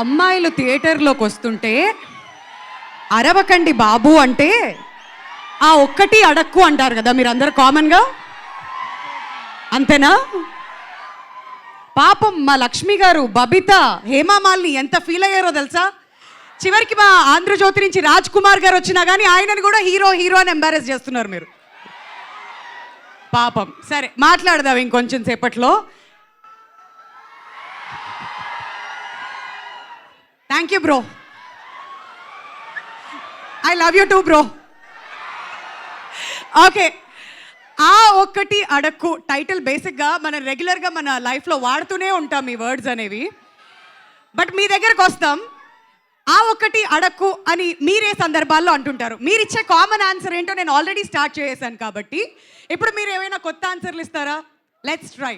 అమ్మాయిలు థియేటర్లోకి వస్తుంటే అరవకండి బాబు అంటే ఆ ఒక్కటి అడక్కు అంటారు కదా మీరు అందరు కామన్గా, అంతేనా? పాపం మా లక్ష్మి గారు, బబిత, హేమామాలిని ఎంత ఫీల్ అయ్యారో తెలుసా? చివరికి మా ఆంధ్రజ్యోతి నుంచి రాజ్ కుమార్ గారు వచ్చినా కానీ ఆయనని కూడా హీరో హీరో అని ఎంబారెస్ చేస్తున్నారు మీరు. పాపం. సరే, మాట్లాడదాం ఇంకొంచెం సేపట్లో. Thank you bro. I love you two bro. Okay, ఆ ఒక్కటి అడక్కు టైటిల్ బేసిక్గా మనం రెగ్యులర్గా మన లైఫ్లో వాడుతూనే ఉంటాం ఈ వర్డ్స్ అనేవి. బట్ మీ దగ్గరకు వస్తాం, ఆ ఒక్కటి అడక్కు అని మీరే సందర్భాల్లో అంటుంటారు. మీరు ఇచ్చే కామన్ ఆన్సర్ ఏంటో నేను ఆల్రెడీ స్టార్ట్ చేసేసాను కాబట్టి ఇప్పుడు మీరు ఏమైనా కొత్త ఆన్సర్లు ఇస్తారా? Let's try.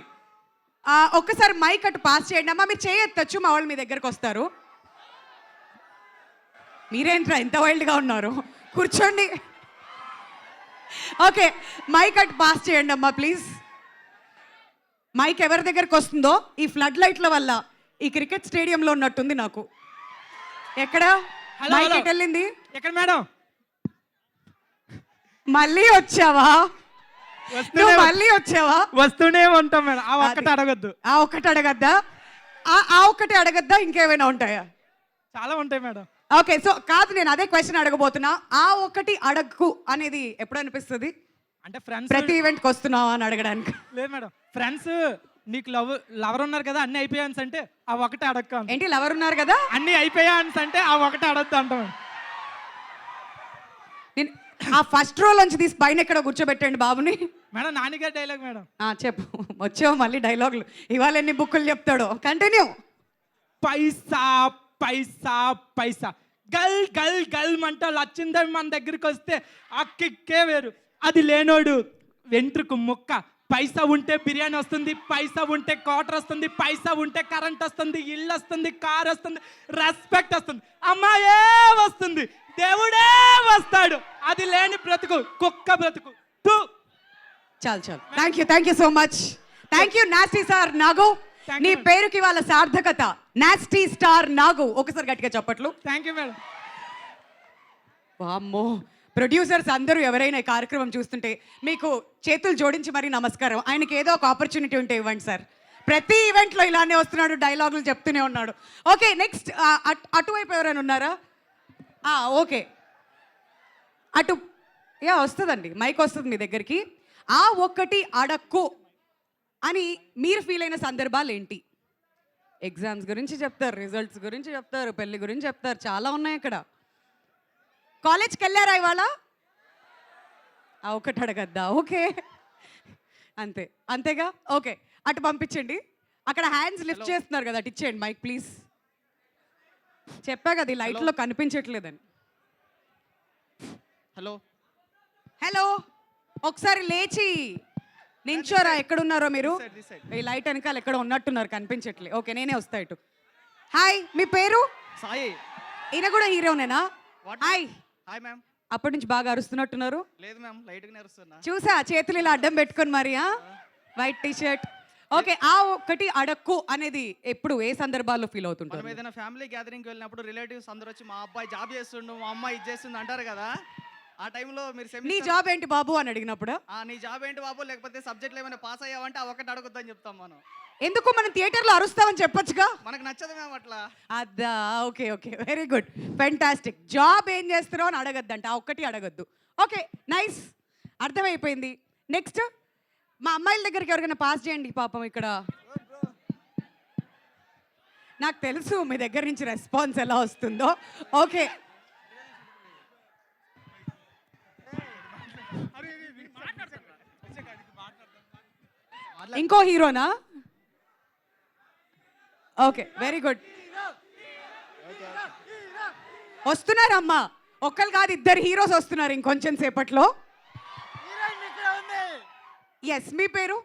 ఒక్కసారి మైక్ అటు పాస్ చేయండి అమ్మా. మీరు చేయొచ్చు, మా వాళ్ళు మీ దగ్గరకు వస్తారు. మీరేంట్రా ఇంత వైల్డ్గా ఉన్నారు? కూర్చోండి. ఓకే, మైక్ అటు పాస్ చేయండి అమ్మా ప్లీజ్. మైక్ ఎవరి దగ్గరకు వస్తుందో ఈ ఫ్లడ్ లైట్ల వల్ల ఈ క్రికెట్ స్టేడియంలో ఉన్నట్టుంది నాకు. ఎక్కడ మైక్ ఎటు వెళ్ళింది? ఎక్కడ మేడం? మళ్ళీ వచ్చావా? మళ్ళీ వచ్చావా? వస్తూనే ఉంటాం మేడం. ఆ ఒక్కటి అడగద్దు. ఆ ఒక్కటి అడగద్దా? ఆ ఒక్కటి అడగద్దా? ఇంకేమైనా ఉంటాయా? చాలా ఉంటాయి మేడం. ఓకే, సో కాదు, నేను అదే క్వశ్చన్ అడగబోతున్నా. ఆ ఒక్కటి అడగకు అనేది ఎప్పుడు అనిపిస్తుంది? అంటే ఫ్రెండ్స్ ప్రతి ఈవెంట్కి వస్తున్నావా అని అడగడానికి? లేదు మేడం, ఫ్రెండ్స్ నీకు లవర్ ఉన్నారు కదా, అన్ని అయిపోయాన్స్ అంటే ఆ ఒకటి అడగ. ఏంటి లవర్ ఉన్నారు కదా అన్ని అయిపోయాన్స్ అంటే ఆ ఒకటి అడగద్దు అంటాం. నేను ఆ ఫస్ట్ రో నుంచి తీసి పైన ఎక్కడ కూర్చోబెట్టండి బాబుని. మేడం నానిగారి డైలాగ్ మేడం. చెప్పు. వచ్చావు మళ్ళీ డైలాగులు. ఇవాళ ఎన్ని బుక్కులు చెప్తాడో. కంటిన్యూ. పైసా పైసా పైసా గల్ గల్ గల్ మంట లచ్చిందని మన దగ్గరికి వస్తే ఆ కిక్కే వేరు. అది లేనోడు వెంట్రుకు ముక్క. పైసా ఉంటే బిర్యానీ వస్తుంది, పైసా ఉంటే క్వార్టర్ వస్తుంది, పైసా ఉంటే కరెంట్ వస్తుంది, ఇల్లు వస్తుంది, కార్ వస్తుంది, రెస్పెక్ట్ వస్తుంది, అమ్మాయే వస్తుంది, దేవుడే వస్తాడు. అది లేని బ్రతుకు కుక్క బ్రతుకు. చాలు చాలు. Thank you so much. Thank you nasty star Nagu. నీ పేరుకి వాళ్ళ సార్థకత నాస్టీ స్టార్ నాగు. ఒకసారి గట్టిగా చెప్పట్లు. Thank you madam. వామ్మో, ప్రొడ్యూసర్స్ అందరూ ఎవరైనా ఈ కార్యక్రమం చూస్తుంటే మీకు చేతులు జోడించి మరీ నమస్కారం. ఆయనకి ఏదో ఒక ఆపర్చునిటీ ఉంటే ఇవ్వండి సార్. ప్రతి ఈవెంట్లో ఇలానే వస్తున్నాడు, డైలాగులు చెప్తూనే ఉన్నాడు. ఓకే, నెక్స్ట్ అటువైపు ఎవరైనా ఉన్నారా? ఓకే, అటు వస్తుందండి, మైక్ వస్తుంది మీ దగ్గరికి. ఆ ఒక్కటి అడక్కు అని మీరు ఫీల్ అయిన సందర్భాలు ఏంటి? ఎగ్జామ్స్ గురించి చెప్తారు, రిజల్ట్స్ గురించి చెప్తారు, పెళ్లి గురించి చెప్తారు, చాలా ఉన్నాయి ఇక్కడ. కాలేజ్కి వెళ్ళారా ఇవాళ? ఒకటి అడగద్దా? ఓకే, అంతేగా. ఓకే, అటు పంపించండి. అక్కడ హ్యాండ్స్ లిఫ్ట్ చేస్తున్నారు కదా, అటు ఇచ్చేయండి మైక్ ప్లీజ్. చెప్పా కదా ఈ లైట్లో కనిపించట్లేదని. హలో హలో, ఒకసారి లేచి నించోరా. ఎక్కడున్నారో మీరు? ఈ లైట్ వెనకాల ఎక్కడ ఉన్నట్టున్నారు, కనిపించట్లే. ఓకే, నేనే వస్తా ఇటు. హాయ్, మీ పేరు? సాయి. ఈయన కూడా హీరోనేనా? హాయ్. Hi ma'am. అప్పటి నుంచి బాగా అరుస్తున్నట్టున్నారు. లేదు మ్యామ్, లైట్గా అరుస్తున్నా. చూసా, చేతులు ఇలా అడ్డం పెట్టుకొని మరి. White T shirt. ఓకే, ఆ ఒక్కటి అడక్కు అనేది ఎప్పుడు ఏ సందర్భాల్లో ఫీల్ అవుతుంటారు? మనం ఏదైనా ఫ్యామిలీ గ్యాదరింగ్కి వెళ్ళినప్పుడు రిలేటివ్స్ అందరూ వచ్చి మా అబ్బాయి జాబ్ చేస్తుండు, మా అమ్మాయి ఇది చేస్తుంది అంటారు కదా. ఆ టైంలో మీరు నీ జాబ్ ఏంటి బాబు అని అడిగినప్పుడు, నీ జాబ్ ఏంటి బాబు, లేకపోతే సబ్జెక్ట్లో ఏమైనా పాస్ అయ్యావంటే ఆ ఒకటి అడగొద్దని చెప్తాం మనం. ఎందుకు మనం థియేటర్లో అరుస్తామని చెప్పొచ్చుగా. మనకు నచ్చదు మేము అట్లా. అదా, okay okay, very good, fantastic. Job ఏం చేస్తారో అని అడగద్దంట, ఆ ఒక్కటి అడగద్దు. ఓకే, నైస్, అర్థమైపోయింది. నెక్స్ట్, మా అమ్మాయిల దగ్గరికి ఎవరికైనా పాస్ చేయండి పాపం. ఇక్కడ నాకు తెలుసు మీ దగ్గర నుంచి రెస్పాన్స్ ఎలా వస్తుందో. ఓకే, ఇంకో హీరోనా? Okay, very good. వస్తున్నారమ్మా, ఒక్కరు కాదు, ఇద్దరు హీరోస్ వస్తున్నారు ఇంకొంచెం సేపట్లో. ఎస్, మీ పేరు?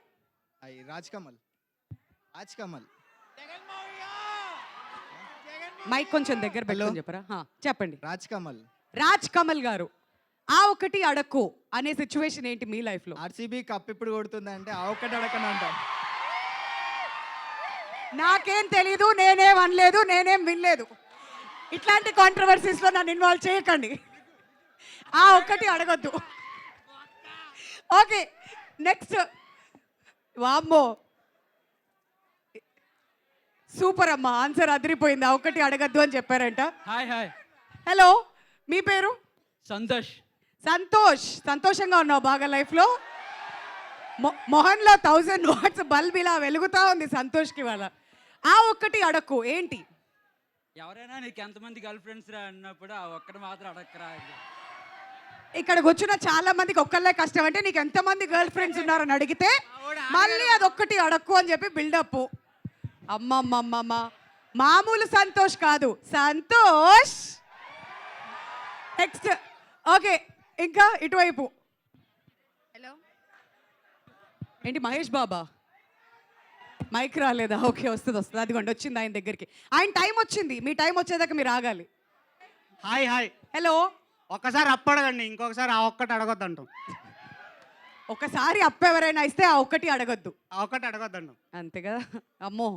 రాజ్ కమల్. మైక్ కొంచెం దగ్గర పెట్టుకొని చెప్పరా. చెప్పండి. రాజ్ కమల్ గారు, ఆ ఒకటి అడక్కు అనే సిచ్యువేషన్ ఏంటి మీ లైఫ్లో? ఆర్సీబీ కప్ ఇప్పుడు కొడుతుందంటే ఆ ఒక్కటి అడగను అంటాం. నాకేం తెలీదు, నేనేం అనలేదు, నేనేం వినలేదు. ఇట్లాంటి కాంట్రవర్సీస్లో నన్ను ఇన్వాల్వ్ చేయకండి. ఆ ఒక్కటి అడగొద్దు. Okay, next. వామ్మో, సూపర్ అమ్మా, ఆన్సర్ అదిరిపోయింది. ఆ ఒక్కటి అడగద్దు అని చెప్పారంట. హాయ్ హాయ్ హలో, మీ పేరు? సంతోష్. సంతోష్. సంతోషంగా ఉన్నావు బాగా లైఫ్లో? మొహన్లో 1000 వాట్స్ బల్బ్ ఇలా వెలుగుతా ఉంది సంతోష్కి వాళ్ళ. ఆ ఒక్కటి అడక్కు ఏంటి? ఎవరైనా నీకు ఎంతమంది గర్ల్ ఫ్రెండ్స్ రా అన్నప్పుడు ఆ ఒక్కటి మాత్రం అడక్కరా. ఇక్కడికి వచ్చిన చాలా మందికి ఒక్కళ్ళే కష్టం అంటే నీకు ఎంతమంది గర్ల్ ఫ్రెండ్స్ ఉన్నారని అడిగితే మళ్ళీ అదొక్కటి అడక్కు అని చెప్పి బిల్డప్. అమ్మమ్మమ్మమ్మ, మామూలు సంతోష్ కాదు, సంతోష్. నెక్స్ట్. ఓకే, ఇంకా ఇటువైపు. హలో, ఏంటి మహేష్ బాబా? మైక్ రాలేదా? ఓకే, వస్తుంది వస్తుంది, అదిగోండి వచ్చింది ఆయన దగ్గరికి. ఆయన టైం వచ్చింది, మీ టైం వచ్చేదాకా మీరు ఆగాలి. Hi hi. హలో. ఒక్కసారి అప్పడగండి, ఇంకొకసారి ఆ ఒక్కటి అడగొద్దంటాం. ఒకసారి అప్పు ఎవరైనా ఇస్తే ఆ ఒక్కటి అడగొద్దు. ఆ ఒక్కటి అడగొద్దంటాం. అంతే కదా. అమ్మో,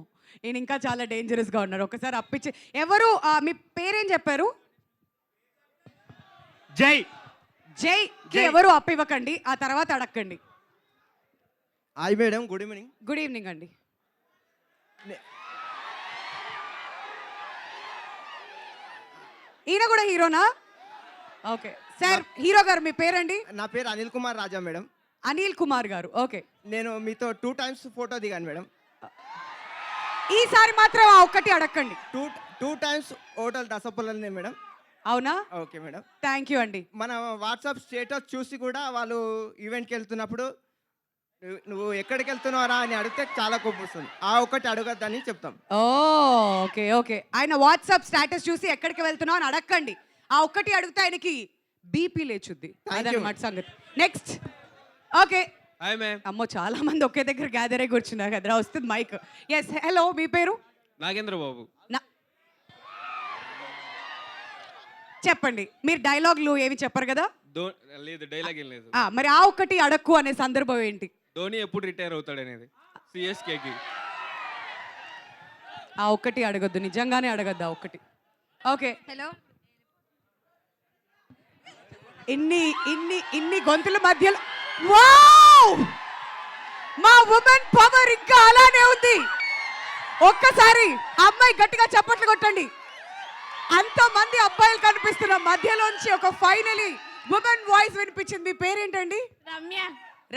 ఈయన ఇంకా చాలా డేంజరస్గా ఉన్నారు. ఒకసారి అప్పిచ్చి. ఎవరు మీ పేరేం చెప్పారు? జై. జై. ఎవరు అప్పు ఇవ్వకండి, ఆ తర్వాత అడగండి. Hi madam, good evening. Good evening అండి. ఈయన కూడా హీరోనా? Okay sir. హీరో గారు మీ పేరండి? నా పేరు అనిల్ కుమార్ రాజా మేడం. అనిల్ కుమార్ గారు. ఓకే, నేను మీతో 2 times ఫోటో దిగాను మేడం. ఈసారి మాత్రం ఆ ఒక్కటి అడగండి. 2 times హోటల్ దసపల్లనే మేడం. అవునా? Okay madam. థ్యాంక్ యూ అండి. మన వాట్సాప్ స్టేటస్ చూసి కూడా వాళ్ళు ఈవెంట్కి వెళ్తున్నప్పుడు నువ్వు ఎక్కడికి వెళ్తున్నారా అని అడిగితే చాలా కోపం వస్తుంది. ఆ ఒక్కటి అడగద్దని చెప్తాం. ఓ, ఓకే ఓకే. ఆయన వాట్సాప్ స్టేటస్ చూసి ఎక్కడికి వెళ్తున్నావు అని అడగండి. ఆ ఒక్కటి అడిగితే ఆయనకి బీపీ లేచుద్ది. అదనమాట సంగతి. నెక్స్ట్. ఓకే. Hi ma'am. అమ్మో, చాలా మంది ఒకే దగ్గర గ్యాదర్ అయి కూర్చున్నారు కదరా, వస్తుంది మైక్. ఎస్. హలో, మీ పేరు? నాగేంద్ర బాబు. చెప్పండి. మీరు డైలాగులు ఏమి చెప్పరు కదా? లేదు, డైలాగ్ ఏం లేదు. మరి ఆ ఒక్కటి అడక్కు అనే సందర్భం ఏంటి? ధోని ఎప్పుడు రిటైర్ అవుతాడు అనేది. సిఎస్కేకి. ఆ ఒక్కటి అడగొద్దు, నిజంగానే అడగద్దు ఆ ఒక్కటి. ఓకే. హలో. ఇన్ని ఇన్ని ఇన్ని గొంతుల మధ్యలో వావ్! మా ఉమెన్ పవర్ ఇంకా అలానే ఉంది. ఒక్కసారి అమ్మాయి గట్టిగా చప్పట్లు కొట్టండి. అంతమంది అబ్బాయిలు కనిపిస్తున్న మధ్యలోంచి ఒక ఫైనలీ ఉమెన్ వాయిస్ వినిపించింది. మీ పేరేంటండి? రమ్య.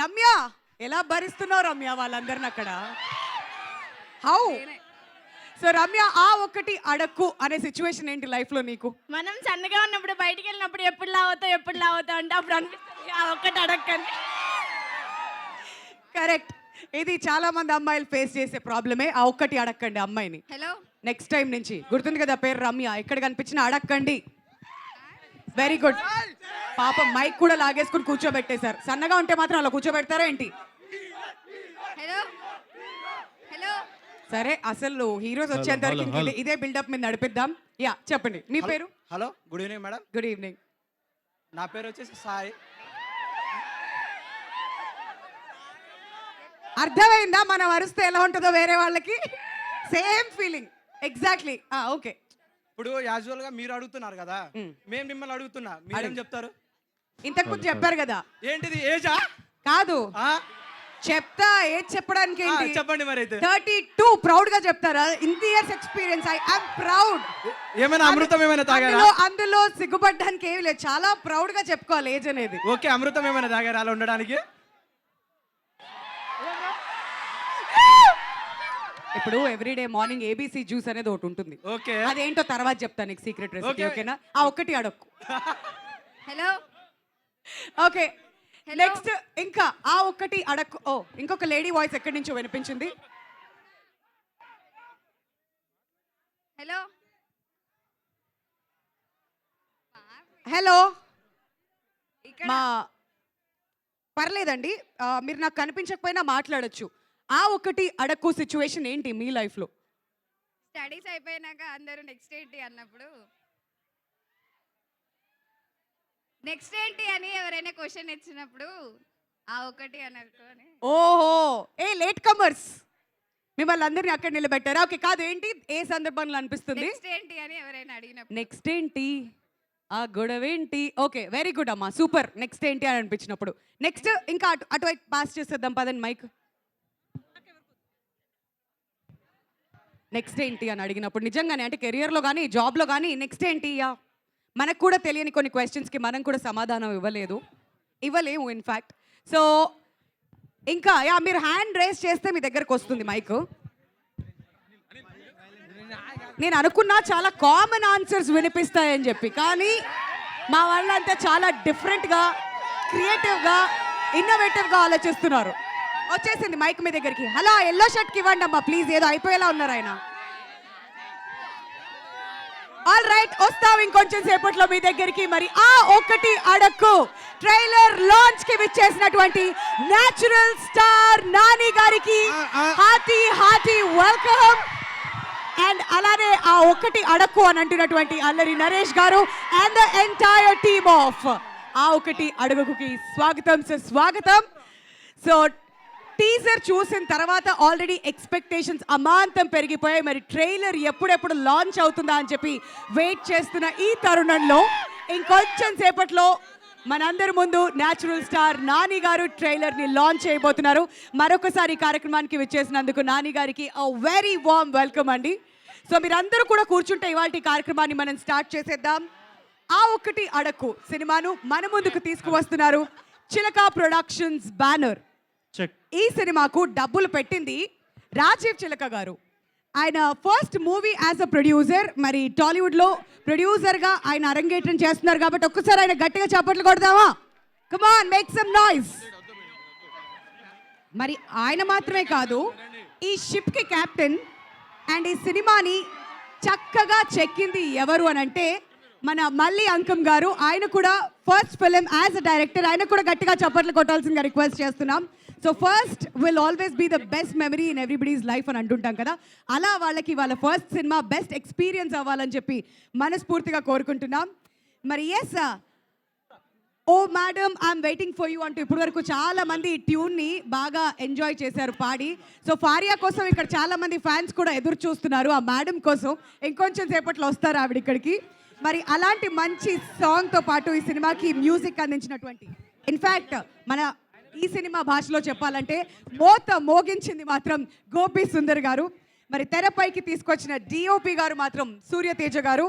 రమ్య. ఎలా భరిస్తున్నావు రమ్య వాళ్ళందరిని అక్కడ? హౌ? సో రమ్య, ఆ ఒక్కటి అడక్కు అనే సిచ్యువేషన్ ఏంటి లైఫ్ లో నీకు? మనం సన్నగా ఉన్నప్పుడు బయటికి వెళ్ళినప్పుడు ఎప్పుడు లావుతావు అంటే అప్పుడు అనిపిస్తుంది ఆ ఒక్కటి అడగండి. కరెక్ట్. ఇది చాలా మంది అమ్మాయిలు ఫేస్ చేసే ప్రాబ్లమే. ఆ ఒక్కటి అడక్కండి అమ్మాయిని. హలో. నెక్స్ట్ టైం నుంచి గుర్తుంది కదా పేరు రమ్య, ఎక్కడ కనిపించినా అడక్కండి. Very good. పాపం మైక్ కూడా లాగేసుకుని కూర్చోబెట్టేశారు. సన్నగా ఉంటే మాత్రం అలా కూర్చోబెడతారా ఏంటి? హలో. హలో. సరే, అసలు హీరోస్ వచ్చేంత వరకు ఇంక ఇదే బిల్డప్ మీద నడిపిద్దాం. యా, చెప్పండి. మీ పేరు? Hello, good evening madam. Good evening. నా పేరు వచ్చేసి సాయి. అర్థమైందా మనం అరిస్తే ఎలా ఉంటుందో వేరే వాళ్ళకి? Same feeling exactly. ఓకే. ఇప్పుడు యాజువల్ గా మీరు అడుగుతున్నారు కదా, మేము మిమ్మల్ని అడుగుతున్నా, మీరేం చెప్తారు? ఇంతకు ముందు చెప్పారు కదా. ఏంటిది ఏజా? కాదు, చెప్తా. ఏజ్ చెప్పడానికి ఏంటి? చెప్పండి మరి. అయితే 32 ప్రౌడ్ గా చెప్తారా? In years experience I am proud. ఏమైనా అమృతం ఏమైనా తాగారా? అందులో సిగ్గుపడ్డానికి ఏమీ లేదు. చాలా ప్రౌడ్ గా చెప్పుకోవాలి ఏజ్ అనేది. ఓకే, అమృతం ఏమైనా తాగారా అలా ఉండడానికి? ఇప్పుడు ఎవ్రీడే మార్నింగ్ ఏబీసీ జ్యూస్ అనేది ఒకటి ఉంటుంది. ఓకే, అదేంటో తర్వాత చెప్తాను నీకు సీక్రెట్ రెసిపీ. ఓకేనా? ఆ ఒక్కటి అడక్కు. హలో. ఓకే. నెక్స్ట్. ఇంకా ఆ ఒక్కటి అడక్కు. ఓ, ఇంకొక లేడీ వాయిస్ ఎక్కడి నుంచో వినిపించింది. హలో. హలో. మా పర్లేదండి, మీరు నాకు కనిపించకపోయినా మాట్లాడొచ్చు. ఆ ఒకటి అడక్కు సిచ్యువేషన్ ఏంటి మీ లైఫ్లో? స్టడీస్ అయిపోయినాక అందరూ నెక్స్ట్ ఏంటి అన్నప్పుడు నెక్స్ట్ ఏంటి అని ఎవరైనా క్వశ్చన్ ఇచ్చినప్పుడు ఆ ఒకటి అనుకోని. ఓహో, ఏ లేట్ కమర్స్, మిమ్మల్ని అందరినీ అక్కడ నిలబెట్టారా? ఓకే, కాదు ఏంటి ఏ సందర్భంలో అనిపిస్తుంది? నెక్స్ట్ ఏంటి అని ఎవరైనా అడిగినప్పుడు నెక్స్ట్ ఏంటి ఆ గొడవ ఏంటి? ఓకే, వెరీ గుడ్ అమ్మా, సూపర్. నెక్స్ట్ ఏంటి అని అనిపించినప్పుడు నెక్స్ట్ ఇంకా అటువైపు పాస్ చేసేద్దాం పదండి మైక్. నెక్స్ట్ ఏంటి అని అడిగినప్పుడు నిజంగానే అంటే కెరియర్లో కానీ జాబ్లో కానీ నెక్స్ట్ ఏంటి యా మనకు కూడా తెలియని కొన్ని క్వశ్చన్స్కి మనం కూడా సమాధానం ఇవ్వలేము ఇన్ఫ్యాక్ట్. సో ఇంకా యా మీరు హ్యాండ్ రేస్ చేస్తే మీ దగ్గరకు వస్తుంది మైక్. నేను అనుకున్నా చాలా కామన్ ఆన్సర్స్ వినిపిస్తాయని చెప్పి, కానీ మా వాళ్ళంతా చాలా డిఫరెంట్గా, క్రియేటివ్గా, ఇన్నోవేటివ్గా ఆలోచిస్తున్నారు. వచ్చేసింది మైక్ మీ దగ్గరికి. హలో, ఎల్లో షర్ట్కి ఇవ్వండి అమ్మా ప్లీజ్, ఏదో అయిపోయేలా ఉన్నారు ఆయన. ఆల్ రైట్, వస్తాం ఇంకొంచెం సేపట్లో మీ దగ్గరికి. మరి ఆ ఒకటి అడక్కు ట్రైలర్ లాంచ్ కి విచ్చేసినటువంటి నేచురల్ స్టార్ నాని గారికి హార్టీ వెల్కమ్. అండ్ అలానే ఆ ఒకటి అడక్కు అని అంటున్నటువంటి అల్లరి నరేష్ గారు and the entire team of ఆ ఒకటి అడుగుకి స్వాగతం సుస్వాగతం. సో టీజర్ చూసిన తర్వాత ఆల్రెడీ ఎక్స్పెక్టేషన్స్ అమాంతం పెరిగిపోయాయి. మరి ట్రైలర్ ఎప్పుడెప్పుడు లాంచ్ అవుతుందా అని చెప్పి వెయిట్ చేస్తున్న ఈ తరుణంలో ఇంకొంచెం సేపట్లో మనందరి ముందు న్యాచురల్ స్టార్ నాని గారు ట్రైలర్ని లాంచ్ చేయబోతున్నారు. మరొకసారి ఈ కార్యక్రమానికి విచ్చేసినందుకు నాని గారికి వెరీ వార్మ్ వెల్కమ్ అండి. సో మీరందరూ కూడా కూర్చుంటే ఇవాళ కార్యక్రమాన్ని మనం స్టార్ట్ చేసేద్దాం. ఆ ఒకటి అడక్కు సినిమాను మన ముందుకు తీసుకువస్తున్నారు చిలక ప్రొడక్షన్స్ బ్యానర్. ఈ సినిమాకు డబ్బులు పెట్టింది రాజీవ్ చిలక గారు. ఆయన first movie as a producer, మరి టాలీవుడ్లో ప్రొడ్యూసర్గా ఆయన అరంగేట్రం చేస్తున్నారు కాబట్టి ఒక్కసారి ఆయన గట్టిగా చప్పట్లు కొడదామా? Come on, make some noise. మరి ఆయన మాత్రమే కాదు, ఈ షిప్కి కెప్టెన్. అండ్ ఈ సినిమాని చక్కగా చెక్కింది ఎవరు అని అంటే మన మల్లి అంకం గారు. ఆయన కూడా first film as a director. ఆయన కూడా గట్టిగా చప్పట్లు కొట్టాల్సిందిగా రిక్వెస్ట్ చేస్తున్నాం. So first will always be the best memory in everybody's life అని అంటుంటాం కదా, అలా వాళ్ళకి వాళ్ళ ఫస్ట్ సినిమా బెస్ట్ ఎక్స్పీరియన్స్ అవ్వాలని చెప్పి మనస్ఫూర్తిగా కోరుకుంటున్నాం. మరి yes, oh madam I'm waiting for you అంటూ ఇప్పటి వరకు చాలా మంది ఈ ట్యూన్ని బాగా ఎంజాయ్ చేశారు పాడి. సో ఫారియా కోసం ఇక్కడ చాలా మంది ఫ్యాన్స్ కూడా ఎదురు చూస్తున్నారు ఆ మేడం కోసం. ఇంకొంచెం సేపట్లో వస్తారు ఆవిడ ఇక్కడికి. మరి అలాంటి మంచి సాంగ్తో పాటు ఈ సినిమాకి మ్యూజిక్ అందించినటువంటి, ఇన్ఫ్యాక్ట్ మన ఈ సినిమా భాషలో చెప్పాలంటే మోత మోగించింది మాత్రం గోపి సుందర్ గారు. మరి తెరపైకి తీసుకొచ్చిన డిఓపి గారు మాత్రం సూర్యతేజ గారు.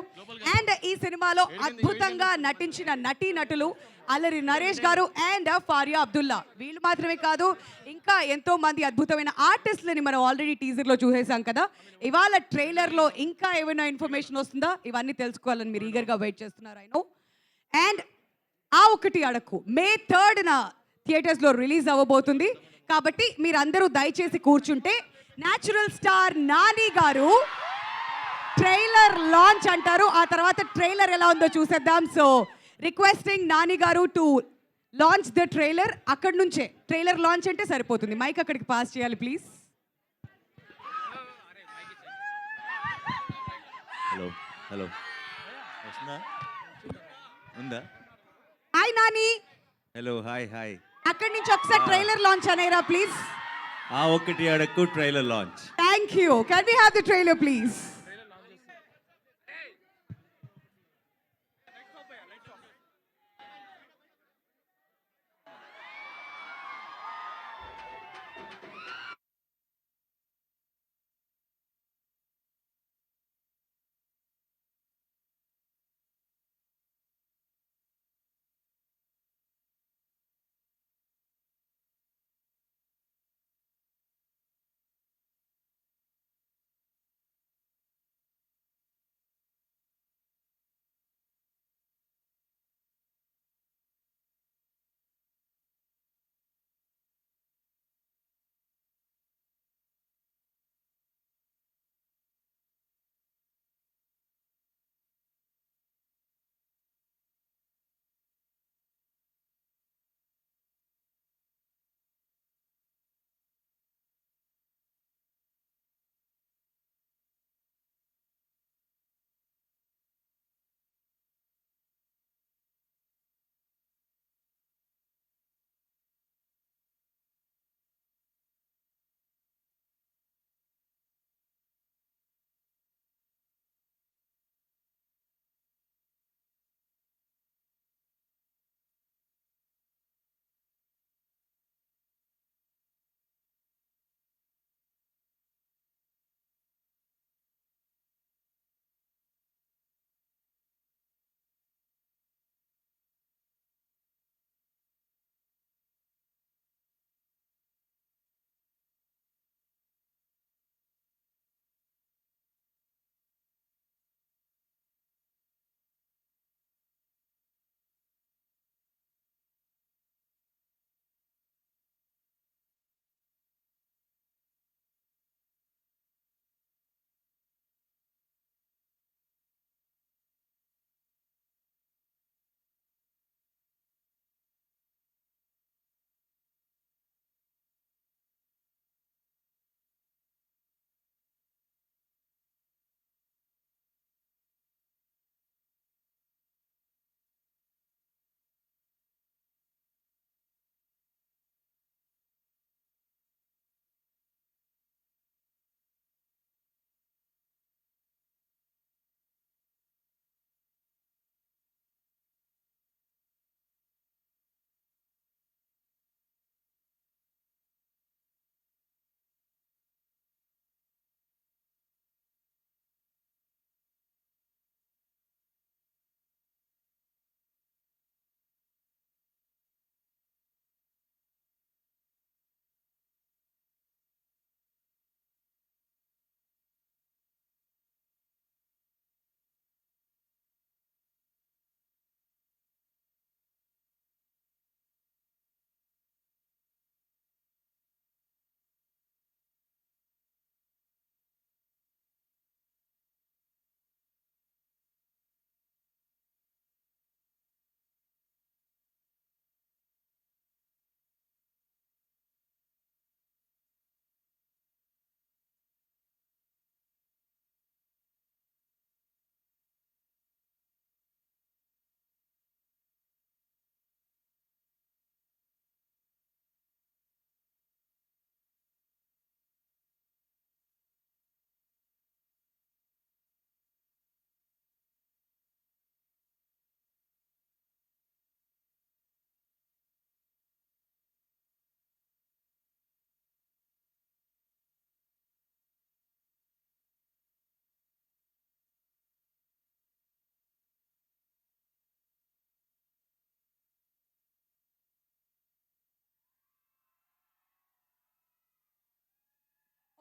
అండ్ ఈ సినిమాలో అద్భుతంగా నటించిన నటులు అల్లరి నరేష్ గారు అండ్ ఫారియా అబ్దుల్లా. వీళ్ళు మాత్రమే కాదు, ఇంకా ఎంతో మంది అద్భుతమైన ఆర్టిస్టులని మనం ఆల్రెడీ టీజర్లో చూసేసాం కదా. ఇవాళ ట్రైలర్లో ఇంకా ఏమైనా ఇన్ఫర్మేషన్ వస్తుందా, ఇవన్నీ తెలుసుకోవాలని మీరు ఈగర్గా వెయిట్ చేస్తున్నారు ఆయన. అండ్ ఆ ఒకటి అడక్కు మే 3న థియేటర్స్లో రిలీజ్ అవ్వబోతుంది. కాబట్టి మీరందరూ దయచేసి కూర్చుంటే న్యాచురల్ స్టార్ నాని గారు ట్రైలర్ లాంచ్ అంటారు. ఆ తర్వాత ట్రైలర్ ఎలా ఉందో చూసేద్దాం. సో రిక్వెస్టింగ్ నాని గారు టు లాంచ్ ద ట్రైలర్. అక్కడి నుంచే ట్రైలర్ లాంచ్ అంటే సరిపోతుంది, మైక్ అక్కడికి పాస్ చేయాలి ప్లీజ్. హలో హలో, వస్తుందా? ఉందా? Hi Nani. Hello, hi hi. అక్కడి నుంచి ఒకసారి ట్రైలర్ లాంచ్ అనేరా ప్లీజ్. ఆ ఒకటి అడక్కు trailer launch. Thank you. Can we have the trailer please?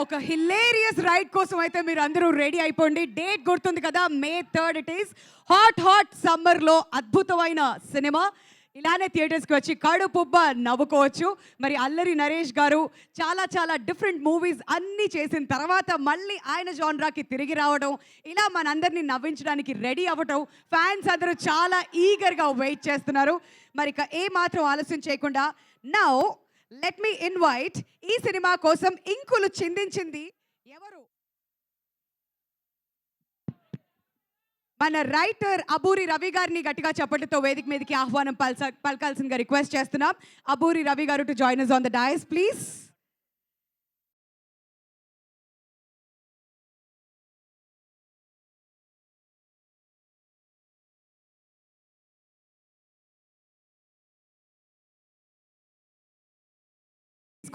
ఒక హిలేరియస్ రైడ్ కోసం అయితే మీరు అందరూ రెడీ అయిపోండి. డేట్ గుర్తుంది కదా, May 3rd. It is hot సమ్మర్లో అద్భుతమైన సినిమా. ఇలానే థియేటర్స్కి వచ్చి కడుపుబ్బ నవ్వుకోవచ్చు. మరి అల్లరి నరేష్ గారు చాలా డిఫరెంట్ మూవీస్ అన్నీ చేసిన తర్వాత మళ్ళీ ఆయన జాన్రాకి తిరిగి రావడం, ఇలా మనందరినీ నవ్వించడానికి రెడీ అవ్వటం, ఫ్యాన్స్ అందరూ చాలా ఈగర్గా వెయిట్ చేస్తున్నారు. మరి ఇక ఏ మాత్రం ఆలస్యం చేయకుండా నౌ లెట్ మీ ఇన్వైట్ ఈ సినిమా కోసం ఇంకులు చిందించింది ఎవరు? మన రైటర్ అబూరి రవి గారిని గట్టిగా చప్పట్లతో వేదిక మీదకి ఆహ్వానం పలకాల్సిందిగా రిక్వెస్ట్ చేస్తున్నాం. Aburi Ravi garu to join us on the dais please.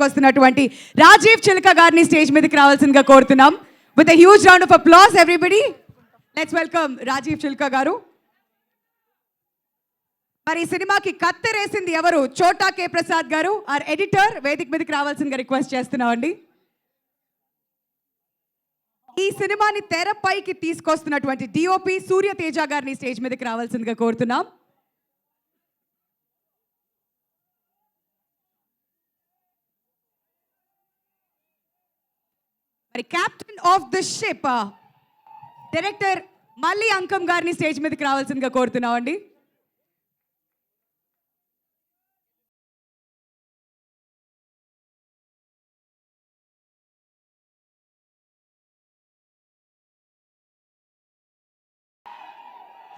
వస్తున్నటువంటి రాజీవ్ చిలక గారిని స్టేజ్ మీదకి రావాల్సిందిగా కోరుతున్నాం. With a huge round of applause everybody, let's welcome Rajiv Chilaka garu. మరి ఈ సినిమాకి కత్తెరేసింది ఎవరు? చోటా కే ప్రసాద్ గారు, ఆర్ ఎడిటర్, వేదిక మీదకి రావాల్సిందిగా రిక్వెస్ట్ చేస్తున్నామండి. ఈ సినిమాని తెరపైకి తీసుకొస్తున్నటువంటి డిఓపి సూర్య తేజ గారిని స్టేజ్ మీదకి రావాల్సిందిగా కోరుతున్నాం. మరి captain of the ship director Malli Ankam గారిని స్టేజ్ మీదకి రావాల్సిందిగా కోరుతున్నామండి.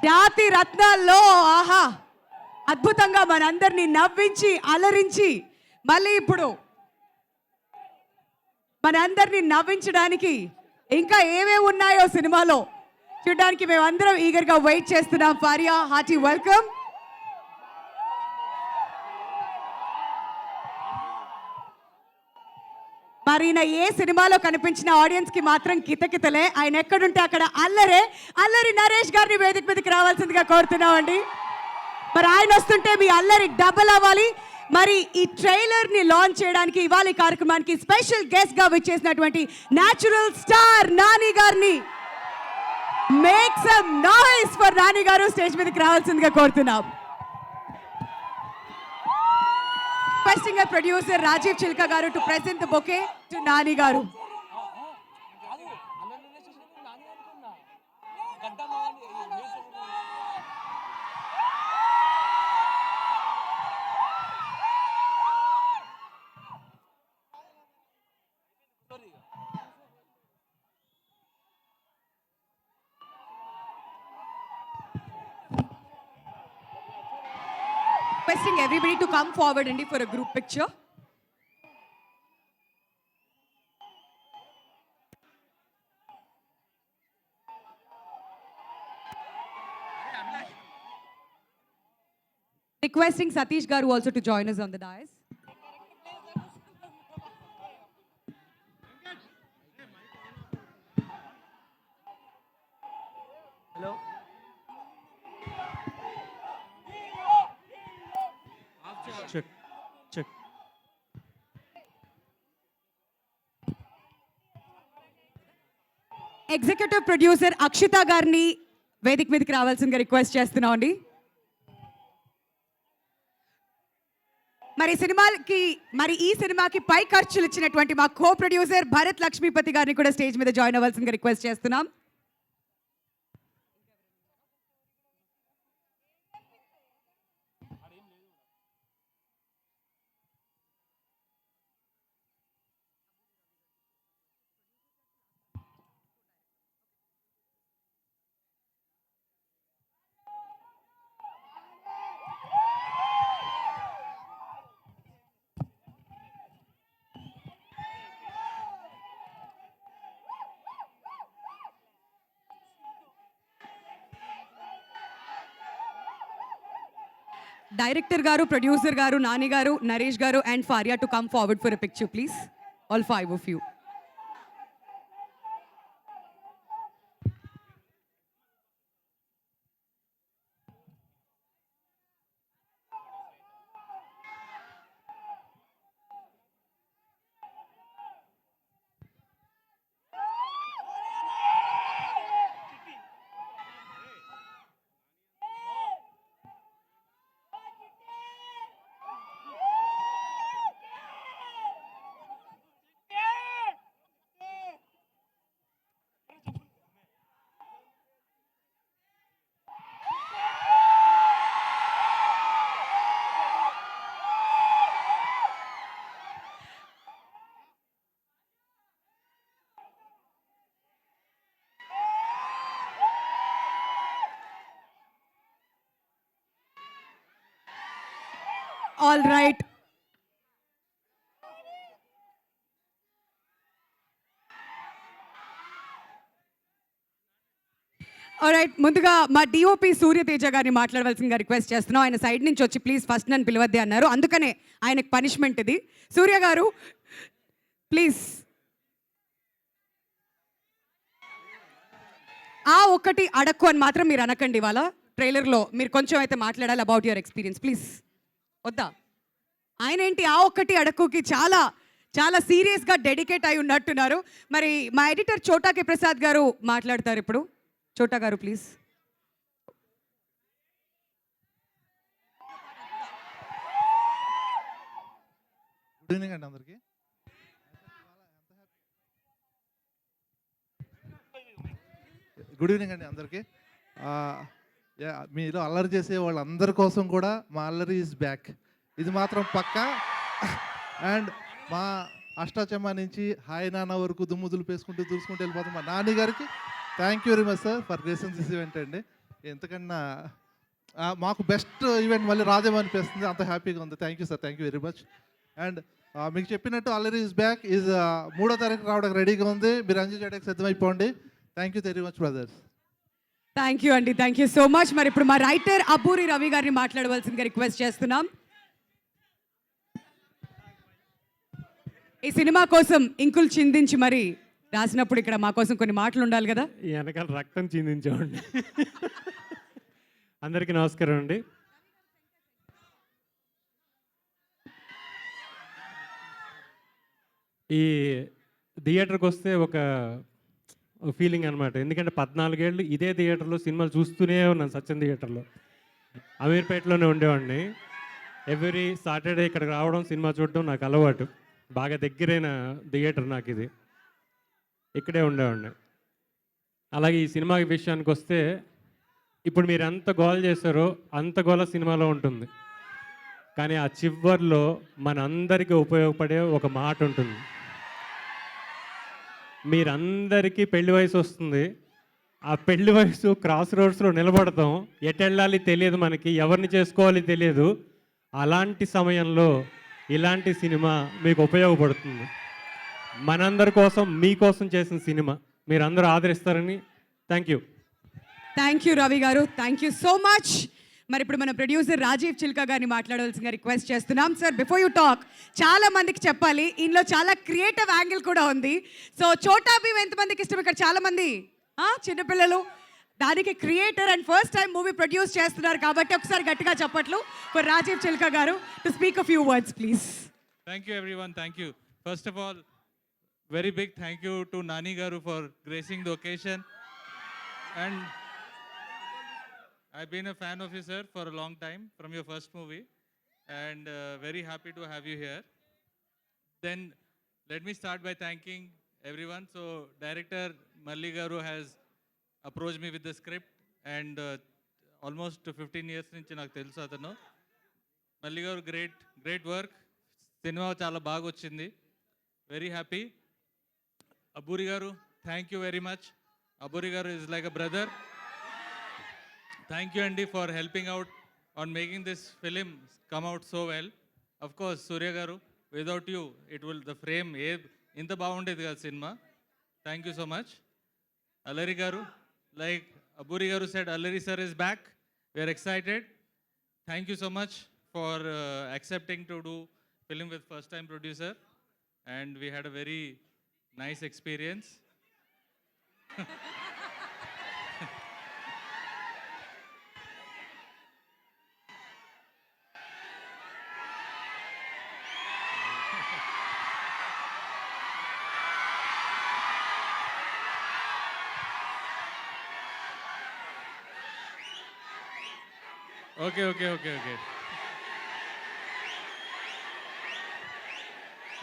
జాతి రత్నాల్లో ఆహా అద్భుతంగా మనందరినీ నవ్వించి అలరించి మళ్ళీ ఇప్పుడు మనందరినీ నవ్వించడానికి ఇంకా ఏమేమి ఉన్నాయో సినిమాలో చూడడానికి మేమందరం ఈగర్గా వెయిట్ చేస్తున్నాం. Faria, hearty welcome. మరి ఈయన ఏ సినిమాలో కనిపించిన ఆడియన్స్కి మాత్రం కితకితలే. ఆయన ఎక్కడుంటే అక్కడ అల్లరి నరేష్ గారిని వేదిక మీదకి రావాల్సిందిగా కోరుతున్నామండి. మరి ఆయన వస్తుంటే మీ అల్లరి డబల్ అవ్వాలి. మరి ఈ ట్రైలర్ ని లాంచ్ చేయడానికి ఇవాళ ఈ కార్యక్రమానికి స్పెషల్ గెస్ట్ గా విచ్చేసినటువంటి న్యాచురల్ స్టార్ నాని గారిని make some noise for Nani గారు స్టేజ్ మీదకి రావాల్సిందిగా కోరుతున్నాం. రిక్వెస్టింగ్ ప్రొడ్యూసర్ రాజీవ్ చిల్కా గారు to present the bouquet to Nani గారు. Requesting everybody to come forward and for a group picture. Requesting Satish Garu also to join us on the dais. Hello, check check. Executive producer Akshita గారిని వేదిక మీదకి రావాల్సిందిగా request చేస్తున్నాం అండి. మరి ఈ సినిమాకి పై ఖర్చులు ఇచ్చినటువంటి మా కో ప్రొడ్యూసర్ భరత్ లక్ష్మీపతి గారిని కూడా స్టేజ్ మీద జాయిన్ అవ్వాల్సిందిగా రిక్వెస్ట్ చేస్తున్నాం. Director garu, producer garu, Nani garu, Naresh garu and Faria to come forward for a picture please. All five of you. All right. Right, ముందుగా మా డిఓపి సూర్యతేజ గారిని మాట్లాడవలసిందిగా రిక్వెస్ట్ చేస్తున్నాం. ఆయన సైడ్ నుంచి వచ్చి ప్లీజ్ ఫస్ట్ నన్ను పిలవద్దే అన్నారు, అందుకనే ఆయనకు పనిష్మెంట్ ఇది. సూర్య గారు ప్లీజ్. ఆ ఒక్కటి అడక్కు అని మాత్రం మీరు అనకండి. ఇవాళ ట్రైలర్లో మీరు కొంచెం అయితే మాట్లాడాలి అబౌట్ యువర్ ఎక్స్పీరియన్స్, ప్లీజ్. వద్దా? ఆయన ఏంటి ఆ ఒక్కటి అడక్కుకి చాలా చాలా సీరియస్గా డెడికేట్ అయి ఉన్నట్టున్నారు. మరి మా ఎడిటర్ చోటాకే ప్రసాద్ గారు మాట్లాడతారు ఇప్పుడు. చోటా గారు ప్లీజ్. గుడ్ ఈవినింగ్ అండి అందరికీ. గుడ్ ఈవినింగ్ అండి అందరికీ. మీరు అల్లరి చేసే వాళ్ళందరి కోసం కూడా మా అల్లరి ఈజ్ బ్యాక్, ఇది మాత్రం పక్కా. అండ్ మా అష్టాచమ్మ నుంచి హాయ్ నాన్న వరకు దుమ్ము దులిపేసుకుంటూ దూసుకుంటూ వెళ్ళిపోతాం మా నాని గారికి thank you very much sir for gracing this event అండి. ఎంతకన్నా మాకు బెస్ట్ ఈవెంట్ మళ్ళీ రాదేమో అనిపిస్తుంది, అంత హ్యాపీగా ఉంది. Thank you sir, thank you very much. And మీకు చెప్పినట్టు అల్లరి ఈజ్ బ్యాక్ ఈజ్ 3వ తారీఖు రావడానికి రెడీగా ఉంది. మీరు ఎంజాయ్ చేయడానికి సిద్ధమైపోండి. Thank you very much brothers. Thank you అండి, థ్యాంక్ యూ సో మచ్. మరి ఇప్పుడు మా రైటర్ అబ్బూరి రవి గారిని మాట్లాడవలసిందిగా రిక్వెస్ట్ చేస్తున్నాం. ఈ సినిమా కోసం ఇంకులు చిందించి మరి రాసినప్పుడు ఇక్కడ మా కోసం కొన్ని మాటలు ఉండాలి కదా. వెనకాల రక్తం చిందించామండి. అందరికీ నమస్కారం అండి. ఈ థియేటర్కి వస్తే ఒక ఫీలింగ్ అనమాట. ఎందుకంటే 14 ఏళ్ళు ఇదే థియేటర్లో సినిమాలు చూస్తూనే ఉన్నాను. సత్యం థియేటర్లో అమీర్పేటలోనే ఉండేవాడిని. ఎవ్రీ సాటర్డే ఇక్కడికి రావడం సినిమా చూడడం నాకు అలవాటు. బాగా దగ్గరైన థియేటర్ నాకు ఇది. ఇక్కడే ఉండేవాడిని. అలాగే ఈ సినిమా విషయానికి వస్తే ఇప్పుడు మీరు ఎంత గోల్ చేశారో అంత గోల సినిమాలో ఉంటుంది. కానీ ఆ చివర్లో మనందరికీ ఉపయోగపడే ఒక మాట ఉంటుంది. మీరందరికీ పెళ్లి వయసు వస్తుంది. ఆ పెళ్లి వయసు క్రాస్ రోడ్స్లో నిలబడతాం. ఎటు వెళ్ళాలి తెలియదు, మనకి ఎవరిని చేసుకోవాలి తెలియదు. అలాంటి సమయంలో ఇలాంటి సినిమా మీకు ఉపయోగపడుతుంది. మనందరి కోసం మీకోసం చేసిన సినిమా మీరందరూ ఆదరిస్తారని. Thank you. Thank you Ravi గారు, థ్యాంక్ యూ సో మచ్. మరి ఇప్పుడు మన ప్రొడ్యూసర్ రాజీవ్ చిల్కా గారిని మాట్లాడవలసిందిగా రిక్వెస్ట్ చేస్తున్నాం. సార్ బిఫోర్ యూ టాక్ చాలా మందికి చెప్పాలి, ఇందులో చాలా క్రియేటివ్ యాంగిల్ కూడా ఉంది. సో చోటా భీమ్ ఎంతమందికి ఇష్టం? ఇక్కడ చాలా మంది చిన్నపిల్లలు, దానికి creator and first time movie produce చేస్తున్నారు కాబట్టి ఒకసారి గట్టిగా చెప్పట్లు ఫర్ రాజీవ్ చిల్కా గారు to speak a few words please. Thank you everyone, thank you. First of all, very big thank you to Nani Garu for gracing the occasion. And I've been a fan of you sir for a long time from your first movie, and very happy to have you here. Then let me start by thanking everyone. So director Malli Garu has approached me with the script, and almost 15 years nunchi naaku telusu atanu. Malli Garu, great work. Cinema chala baga ochindi. Very happy. Abburi Garu, thank you very much. Abburi Garu is like a brother. Thank you Andy for helping out on making this film come out so well. Of course Surya Garu, without you the frame inta baagundedi kada cinema. Thank you so much. Allari Garu, like Abburi Garu said, Allari sir is back. We are excited. Thank you so much for accepting to do film with first time producer, and we had a very nice experience. Okay.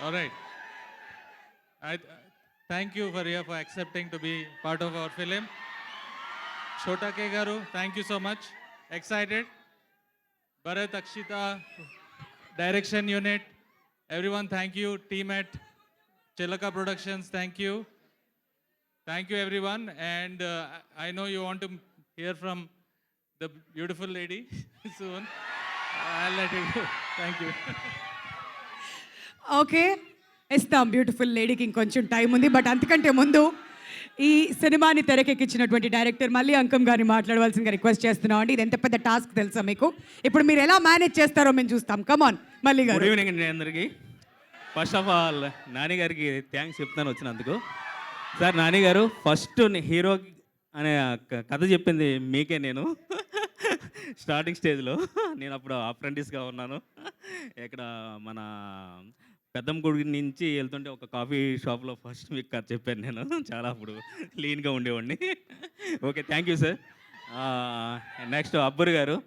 All right. I thank you for accepting to be part of our film. Chota K Garu, thank you so much. Excited. Bharat, Akshita, direction unit, everyone, thank you. Team at Chilaka Productions, thank you. Thank you everyone. And I know you want to hear from the beautiful lady soon. Thank you. Okay, ఇస్తాం beautiful లేడీకి ఇంకొంచెం time ఉంది. But అంతకంటే ముందు ఈ సినిమాని తెరకెక్కించినటువంటి director మళ్ళీ అంకం గారిని మాట్లాడవలసిందిగా రిక్వెస్ట్ చేస్తున్నాం అండి. ఇది ఎంత పెద్ద టాస్క్ తెలుసా మీకు? ఇప్పుడు మీరు ఎలా మేనేజ్ చేస్తారో మేము చూస్తాం. కమాన్ మళ్ళీ గుడ్ గారు. ఈవినింగ్ అండి అందరికీ. ఫస్ట్ ఆఫ్ ఆల్ నాని గారికి థ్యాంక్స్ చెప్తాను వచ్చినందుకు. సార్ నాని గారు ఫస్ట్ హీరో అనే కథ చెప్పింది మీకే. నేను స్టార్టింగ్ స్టేజ్లో నేను అప్పుడు అప్రెంటిస్గా ఉన్నాను. ఇక్కడ మన పెద్దంగుడి నుంచి వెళ్తుంటే ఒక కాఫీ షాప్లో ఫస్ట్ మీకు కథ చెప్పాను నేను. చాలా అప్పుడు లీన్గా ఉండేవాడిని. Okay, thank you sir. Next Abbar గారు.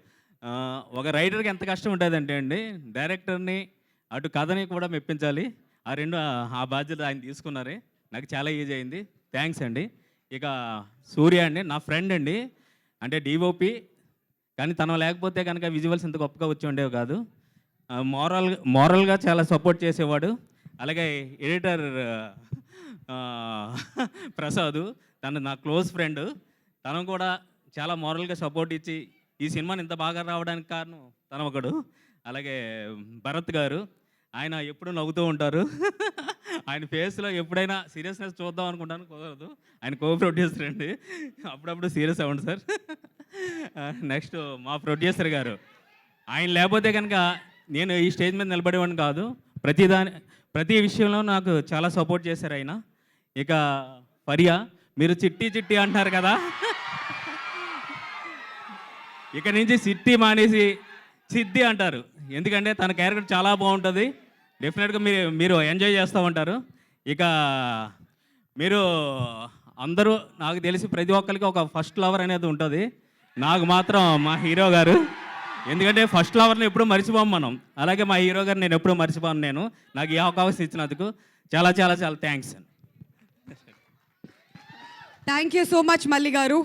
ఒక రైటర్కి ఎంత కష్టం ఉంటుందంటే అండి, డైరెక్టర్ని అటు కథని కూడా మెప్పించాలి. ఆ బాధ్యత ఆయన తీసుకున్నారే. నాకు చాలా ఈజీ అయింది. థ్యాంక్స్ అండి. ఇక సూర్య అండి నా ఫ్రెండ్ అండి, అంటే డిఓపి. కానీ తను లేకపోతే కనుక విజువల్స్ ఇంత గొప్పగా వచ్చి ఉండేవి కాదు. మోరల్గా చాలా సపోర్ట్ చేసేవాడు. అలాగే ఎడిటర్ ప్రసాద్, తను నా క్లోజ్ ఫ్రెండ్. తను కూడా చాలా మోరల్గా సపోర్ట్ ఇచ్చి ఈ సినిమాని ఇంత బాగా రావడానికి కారణం తను ఒకడు. అలాగే భరత్ గారు, ఆయన ఎప్పుడు నవ్వుతూ ఉంటారు. ఆయన ఫేస్లో ఎప్పుడైనా సీరియస్నెస్ చూద్దాం అనుకుంటాను, కుదరదు. ఆయన కో ప్రొడ్యూసర్ అండి, అప్పుడప్పుడు సీరియస్ అవ్వండి సార్. నెక్స్ట్ మా ప్రొడ్యూసర్ గారు, ఆయన లేకపోతే కనుక నేను ఈ స్టేజ్ మీద నిలబడేవాడిని కాదు. ప్రతి విషయంలో నాకు చాలా సపోర్ట్ చేశారు ఆయన. ఇక ఫరియా, మీరు చిట్టి చిట్టి అంటున్నారు కదా, ఇక నుంచి సిట్టి మానేసి సిద్ధి అంటారు. ఎందుకంటే తన క్యారెక్టర్ చాలా బాగుంటుంది. డెఫినెట్గా మీరు ఎంజాయ్ చేస్తూ ఉంటారు. ఇక మీరు అందరూ, నాకు తెలిసి ప్రతి ఒక్కరికి ఒక ఫస్ట్ లవర్ అనేది ఉంటుంది. నాకు మాత్రం మా హీరో గారు. ఎందుకంటే ఫస్ట్ లవర్ని ఎప్పుడూ మర్చిపోము మనం. అలాగే మా హీరో గారు నేను ఎప్పుడూ మర్చిపోను. నాకు ఈ అవకాశం ఇచ్చినందుకు చాలా చాలా చాలా థ్యాంక్స్ అండి. థ్యాంక్ యూ సో మచ్ మల్లి గారు.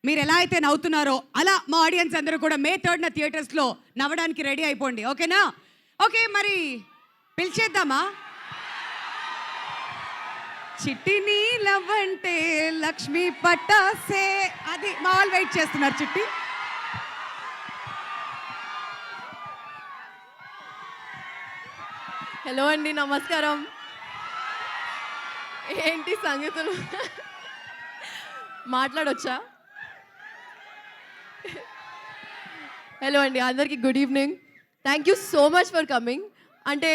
మీరు ఎలా అయితే నవ్వుతున్నారో అలా మా ఆడియన్స్ అందరూ కూడా May 3న థియేటర్స్లో నవ్వడానికి రెడీ అయిపోండి. ఓకేనా? ఓకే, మరి పిలిచేద్దామా? చిట్టి నీలవంటే లక్ష్మీ పట్టాసే, అది మా వాళ్ళు వెయిట్ చేస్తున్నారు. చిట్టి హలో అండి, నమస్కారం. ఏంటి సంగతులు? మాట్లాడొచ్చా? హలో అండి, అందరికీ good evening. Thank you so much for coming. అంటే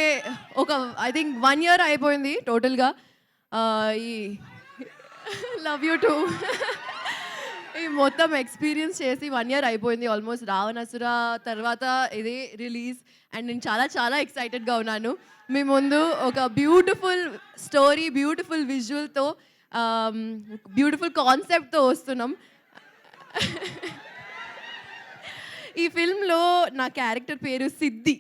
ఐ థింక్ 1 year అయిపోయింది టోటల్గా. ఈ లవ్ యూ టూ ఈ మొత్తం ఎక్స్పీరియన్స్ చేసి 1 year అయిపోయింది ఆల్మోస్ట్. రావణాసుర తర్వాత ఇది రిలీజ్ అండ్ నేను చాలా చాలా ఎక్సైటెడ్గా ఉన్నాను. మీ ముందు ఒక బ్యూటిఫుల్ స్టోరీ, బ్యూటిఫుల్ విజువల్తో, బ్యూటిఫుల్ కాన్సెప్ట్తో వస్తున్నాం. ఈ ఫిల్మ్లో నా క్యారెక్టర్ పేరు సిద్ధి.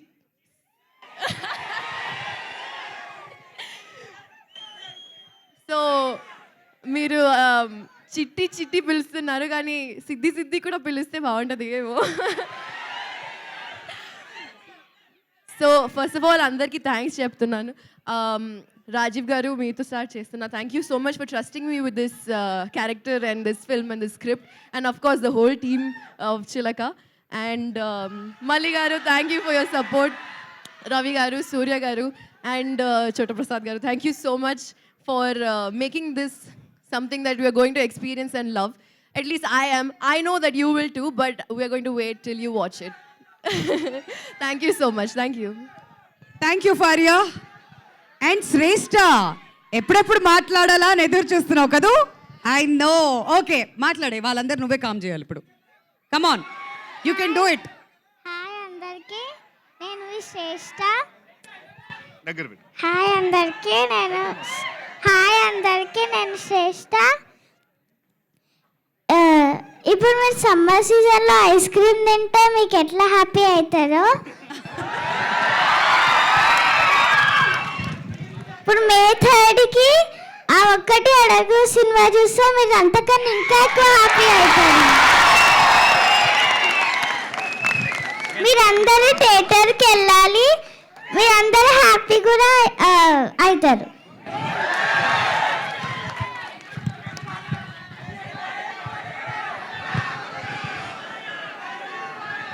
సో మీరు చిట్టి చిట్టి పిలుస్తున్నారు, కానీ సిద్ధి సిద్ధి కూడా పిలిస్తే బాగుంటుంది ఏమో. సో ఫస్ట్ ఆఫ్ ఆల్ అందరికీ థ్యాంక్స్ చెప్తున్నాను. రాజీవ్ గారు, మీతో స్టార్ట్ చేస్తున్నా. Thank you so much for trusting me with this character and this film and this script and of course the whole team of చిలక. అండ్ మల్లి గారు, thank you for your support. Ravi గారు, సూర్య గారు and చోటా ప్రసాద్ గారు, thank you so much for making this something that we are going to experience and love. At least I am. I know that you will too, but we are going to wait till you watch it. Thank you so much. Thank you. Thank you Faria. And Shreshta, ఎప్పుడెప్పుడు మాట్లాడాలా అని ఎదురు చూస్తున్నావు కదూ? I know. Okay, మాట్లాడే వాళ్ళందరూ నువ్వే calm చేయాలి ఇప్పుడు. Come on, you can do it. Hi అందరికీ, నేను శ్రేష్ఠ. దగ్గర హాయ్ అందరికీ, నేను శ్రేష్ఠ. ఇప్పుడు మీరు సమ్మర్ సీజన్లో ఐస్ క్రీమ్ తింటే మీకు ఎట్లా హ్యాపీ అవుతారో, ఇప్పుడు May 3కి ఆ ఒక్కటి అడుగు సినిమా చూస్తే మీరు అంతకన్నా ఇంకా ఎక్కువ హ్యాపీ అవుతారు. మీరందరూ థియేటర్కి వెళ్ళాలి, మీరందరూ హ్యాపీ కూడా అవుతారు.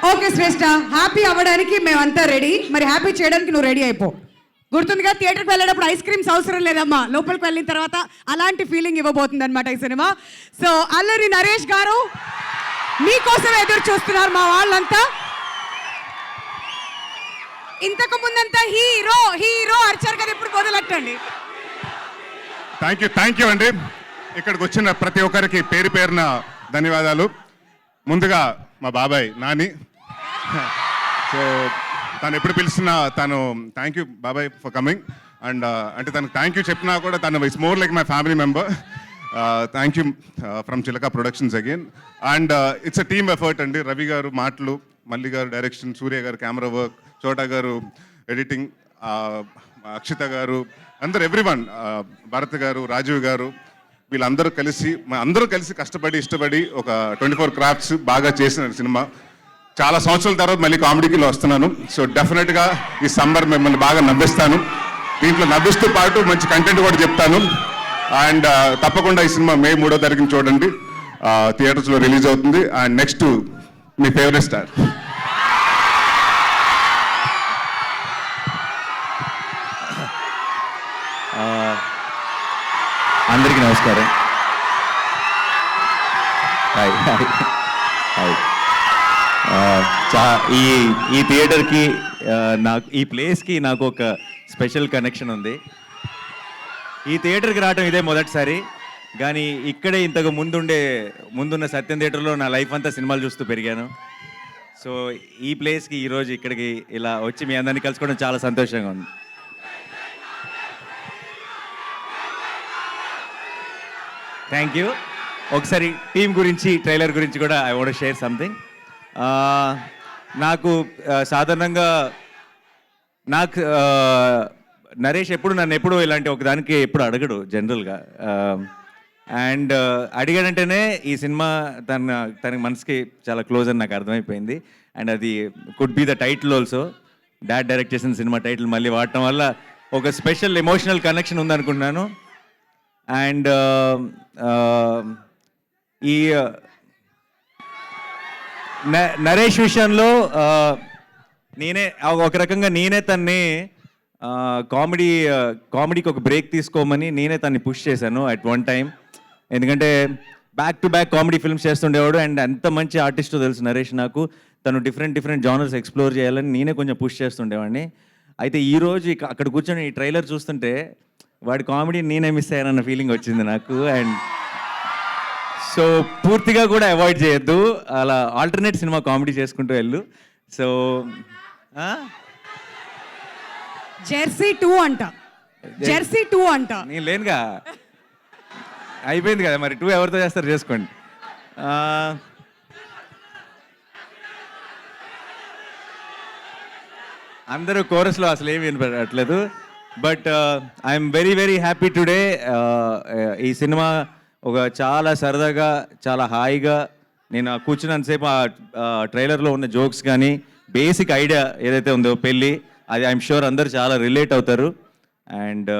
ఓకే శ్రేష్ఠ, హ్యాపీ అవ్వడానికి మేమంతా రెడీ. మరి హ్యాపీ చేయడానికి నువ్వు రెడీ అయిపో. గుర్తుందిగా, థియేటర్కి వెళ్ళేటప్పుడు ఐస్ క్రీమ్స్ అవసరం లేదమ్మా, లోపలికి వెళ్ళిన తర్వాత అలాంటి ఫీలింగ్ ఇవ్వబోతుంది అనమాట ఈ సినిమా. సో అల్లరి నరేష్ గారు మీకోసం ఎదురు చూస్తున్నారు మా వాళ్ళంతా. ఇంతకు ముందంతా హీరో హీరో అర్చారు కదా, ఇప్పుడు మొదలెట్టండి. థ్యాంక్ యూ అండి. ఇక్కడికి వచ్చిన ప్రతి ఒక్కరికి పేరు పేరున ధన్యవాదాలు. ముందుగా మా బాబాయ్ నాని. సో తను ఎప్పుడు పిలిచినా తను థ్యాంక్ యూ బాబాయ్ ఫర్ కమింగ్. అండ్ అంటే తనకు థ్యాంక్ యూ చెప్పినా కూడా తను it's more like my family member. Thank you from Chilaka Productions again. And it's a team effort అండి. రవి గారు మాటలు, మల్లి గారు డైరెక్షన్, సూర్య గారు కెమెరా వర్క్, చోటా గారు ఎడిటింగ్, అక్షిత గారు, అందరు ఎవ్రీవన్, భరత్ గారు, రాజీవ్ గారు, వీళ్ళందరూ కలిసి కష్టపడి ఇష్టపడి ఒక 24 క్రాఫ్ట్స్ బాగా చేసిన సినిమా. చాలా సంవత్సరాల తర్వాత మళ్ళీ కామెడీకి వస్తున్నాను. సో డెఫినెట్గా ఈ సమ్మర్ మిమ్మల్ని బాగా నవ్విస్తాను. దీంట్లో నవ్విస్తూ పాటు మంచి కంటెంట్ కూడా చెప్తాను. అండ్ తప్పకుండా ఈ సినిమా మే 3వ తారీఖున చూడండి, థియేటర్స్లో రిలీజ్ అవుతుంది. And next me favourite star. అందరికీ నమస్కారం. Hi hi hi. ఈ థియేటర్కి నాకు, ఈ ప్లేస్కి నాకు ఒక స్పెషల్ కనెక్షన్ ఉంది. ఈ థియేటర్కి రావడం ఇదే మొదటిసారి, కానీ ఇక్కడే ఇంతకు ముందున్న సత్యం థియేటర్లో నా లైఫ్ అంతా సినిమాలు చూస్తూ పెరిగాను. సో ఈ ప్లేస్కి ఈరోజు ఇక్కడికి ఇలా వచ్చి మీ అందరినీ కలుసుకోవడం చాలా సంతోషంగా ఉంది. Thank you. ఒకసారి టీం గురించి, ట్రైలర్ గురించి కూడా ఐ వాంట్ షేర్ సంథింగ్. నాకు సాధారణంగా నరేష్ నన్ను ఎప్పుడు ఇలాంటి ఒకదానికి ఎప్పుడు అడగడు జనరల్గా. అండ్ అడిగాడంటేనే ఈ సినిమా తనకి మనసుకి చాలా క్లోజ్ అని నాకు అర్థమైపోయింది. అండ్ అది could be the title also. Dad direct చేసిన సినిమా టైటిల్ మళ్ళీ వాడటం వల్ల ఒక స్పెషల్ ఎమోషనల్ కనెక్షన్ ఉందనుకుంటున్నాను. అండ్ ఈ నరేష్ విషయంలో నేనే ఒక రకంగా తన్ని కామెడీకి ఒక బ్రేక్ తీసుకోమని నేనే తన్ని పుష్ చేశాను అట్ వన్ టైం. ఎందుకంటే back to back comedy films చేస్తుండేవాడు. అండ్ ఎంత మంచి ఆర్టిస్టో తెలుసు నరేష్ నాకు. తను డిఫరెంట్ జానర్స్ ఎక్స్ప్లోర్ చేయాలని నేనే కొంచెం పుష్ చేస్తుండేవాడిని. అయితే ఈరోజు అక్కడ కూర్చొని ఈ ట్రైలర్ చూస్తుంటే వాడి కామెడీ నేనే మిస్ అయ్యానన్న ఫీలింగ్ వచ్చింది నాకు. అండ్ సో పూర్తిగా కూడా అవాయిడ్ చేయొద్దు, అలా ఆల్టర్నేట్ సినిమా కామెడీ చేసుకుంటూ వెళ్ళు. సో జెర్సీ 2 అంట, జెర్సీ 2 అంట. నేను లేనుగా, అయిపోయింది కదా మరి. 2 ఎవరితో చేస్తారు చేసుకోండి. అందరూ కోరస్లో అసలు ఏమి వినపడట్లేదు. But I'm very happy today. ఈ సినిమా ఒక చాలా సరదాగా, చాలా హాయిగా, నేను కూర్చున్నంతసేపు ఆ ట్రైలర్లో ఉన్న జోక్స్ కానీ బేసిక్ ఐడియా ఏదైతే ఉందో పెళ్ళి, అది ఐఎమ్ షూర్ అందరూ చాలా రిలేట్ అవుతారు. అండ్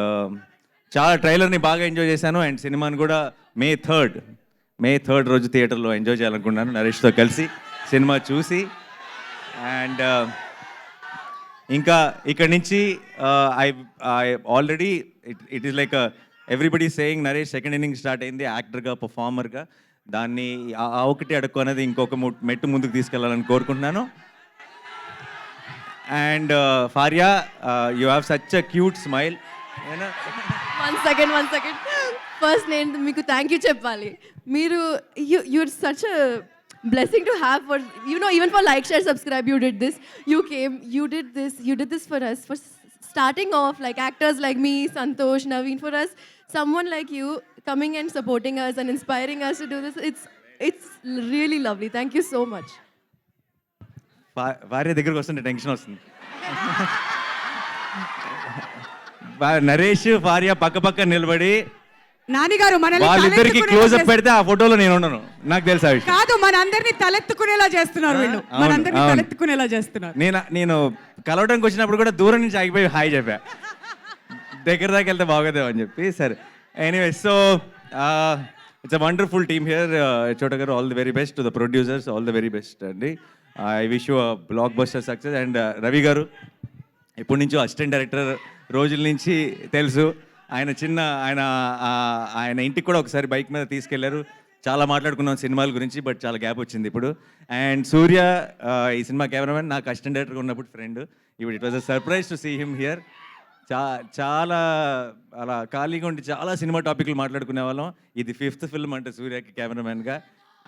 చాలా ట్రైలర్ని బాగా ఎంజాయ్ చేశాను. అండ్ సినిమాని కూడా మే 3rd రోజు థియేటర్లో ఎంజాయ్ చేయాలనుకున్నాను నరేష్తో కలిసి సినిమా చూసి. అండ్ ఇంకా ఇక్కడి నుంచి I already it is like everybody saying Naresh second inning start అయింది యాక్టర్గా, పర్ఫార్మర్గా. దాన్ని ఒకటి అడుక్కు అనేది ఇంకొక మెట్టు ముందుకు తీసుకెళ్ళాలని కోరుకుంటున్నాను. And Faria, you have such a cute smile. One second first నేను మీకు థ్యాంక్ యూ చెప్పాలి. మీరు you're such a blessing to have for, you know, even for like, share, subscribe, you did this. You came, you did this for us, for starting off, like actors like me, Santosh, Naveen, for us, someone like you coming and supporting us and inspiring us to do this, it's really lovely. Thank you so much. భార్య దగ్గరకు వస్తుంటే tension వస్తుంది. నరేష్ భార్య పక్క నిలబడి నానిగారు వాళ్ళిద్దరికి close up పెడితే ఆ ఫోటోలో నేను ఉండను, నాకు తెలుసా విషయం. కాదు, మనందరినీ తలెత్తుకునేలా చేస్తున్నారు వీళ్ళు, మనందరినీ తలెత్తుకునేలా చేస్తున్నారు. నేను కలవడానికి వచ్చినప్పుడు కూడా దూరం నుంచి ఆగిపోయి హాయ్ చెప్పా, దగ్గర దాకా వెళ్తే బాగోదేమో అని చెప్పి. సరే, anyway, so it's a wonderful team here. Chota గారు, all the very best. To the producers, all the very best అండి. I wish you blockbuster success. And Ravi గారు ఎప్పటి నుంచో అసిస్టెంట్ డైరెక్టర్ రోజుల నుంచి తెలుసు. ఆయన ఇంటికి కూడా ఒకసారి బైక్ మీద తీసుకెళ్లారు. చాలా మాట్లాడుకున్నాం సినిమాల గురించి, బట్ చాలా గ్యాప్ వచ్చింది ఇప్పుడు. అండ్ సూర్య ఈ సినిమా కెమెరామెన్, నాకు అసిస్టెంట్ డైరెక్టర్ ఉన్నప్పుడు ఫ్రెండ్. ఇప్పుడు it was a surprise to see him here. చాలా అలా ఖాళీగా ఉండి చాలా సినిమా టాపిక్లు మాట్లాడుకునే వాళ్ళం. ఇది 5th ఫిల్మ్ అంటే సూర్యకి కెమెరామెన్గా.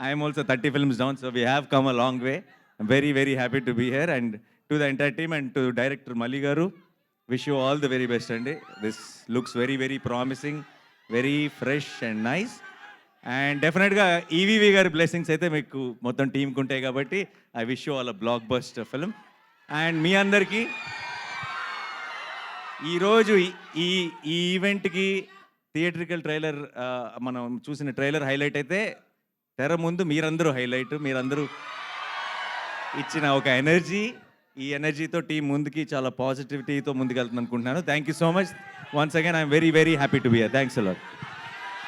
I'm also 30 films down, so we have come a long way. I'm very very happy to be here. And to the entire team and to director Malli గారు, wish you all the very best అండి. This looks very very promising, very fresh and nice. And డెఫినెట్గా ఈవీవి గారి blessings అయితే మీకు మొత్తం టీంకి ఉంటాయి కాబట్టి I wish you all a blockbuster film. And మీ అందరికీ ఈరోజు ఈ ఈవెంట్కి థియేట్రికల్ ట్రైలర్ మనం చూసిన ట్రైలర్ హైలైట్ అయితే, తెర ముందు మీరందరూ హైలైట్. మీరందరూ ఇచ్చిన ఒక ఎనర్జీ, ఈ ఎనర్జీతో టీం ముందుకి చాలా పాజిటివిటీతో ముందుకెళ్తుంది అనుకుంటున్నాను. Thank you so much once again. I'm very very happy to be here. Thanks a lot.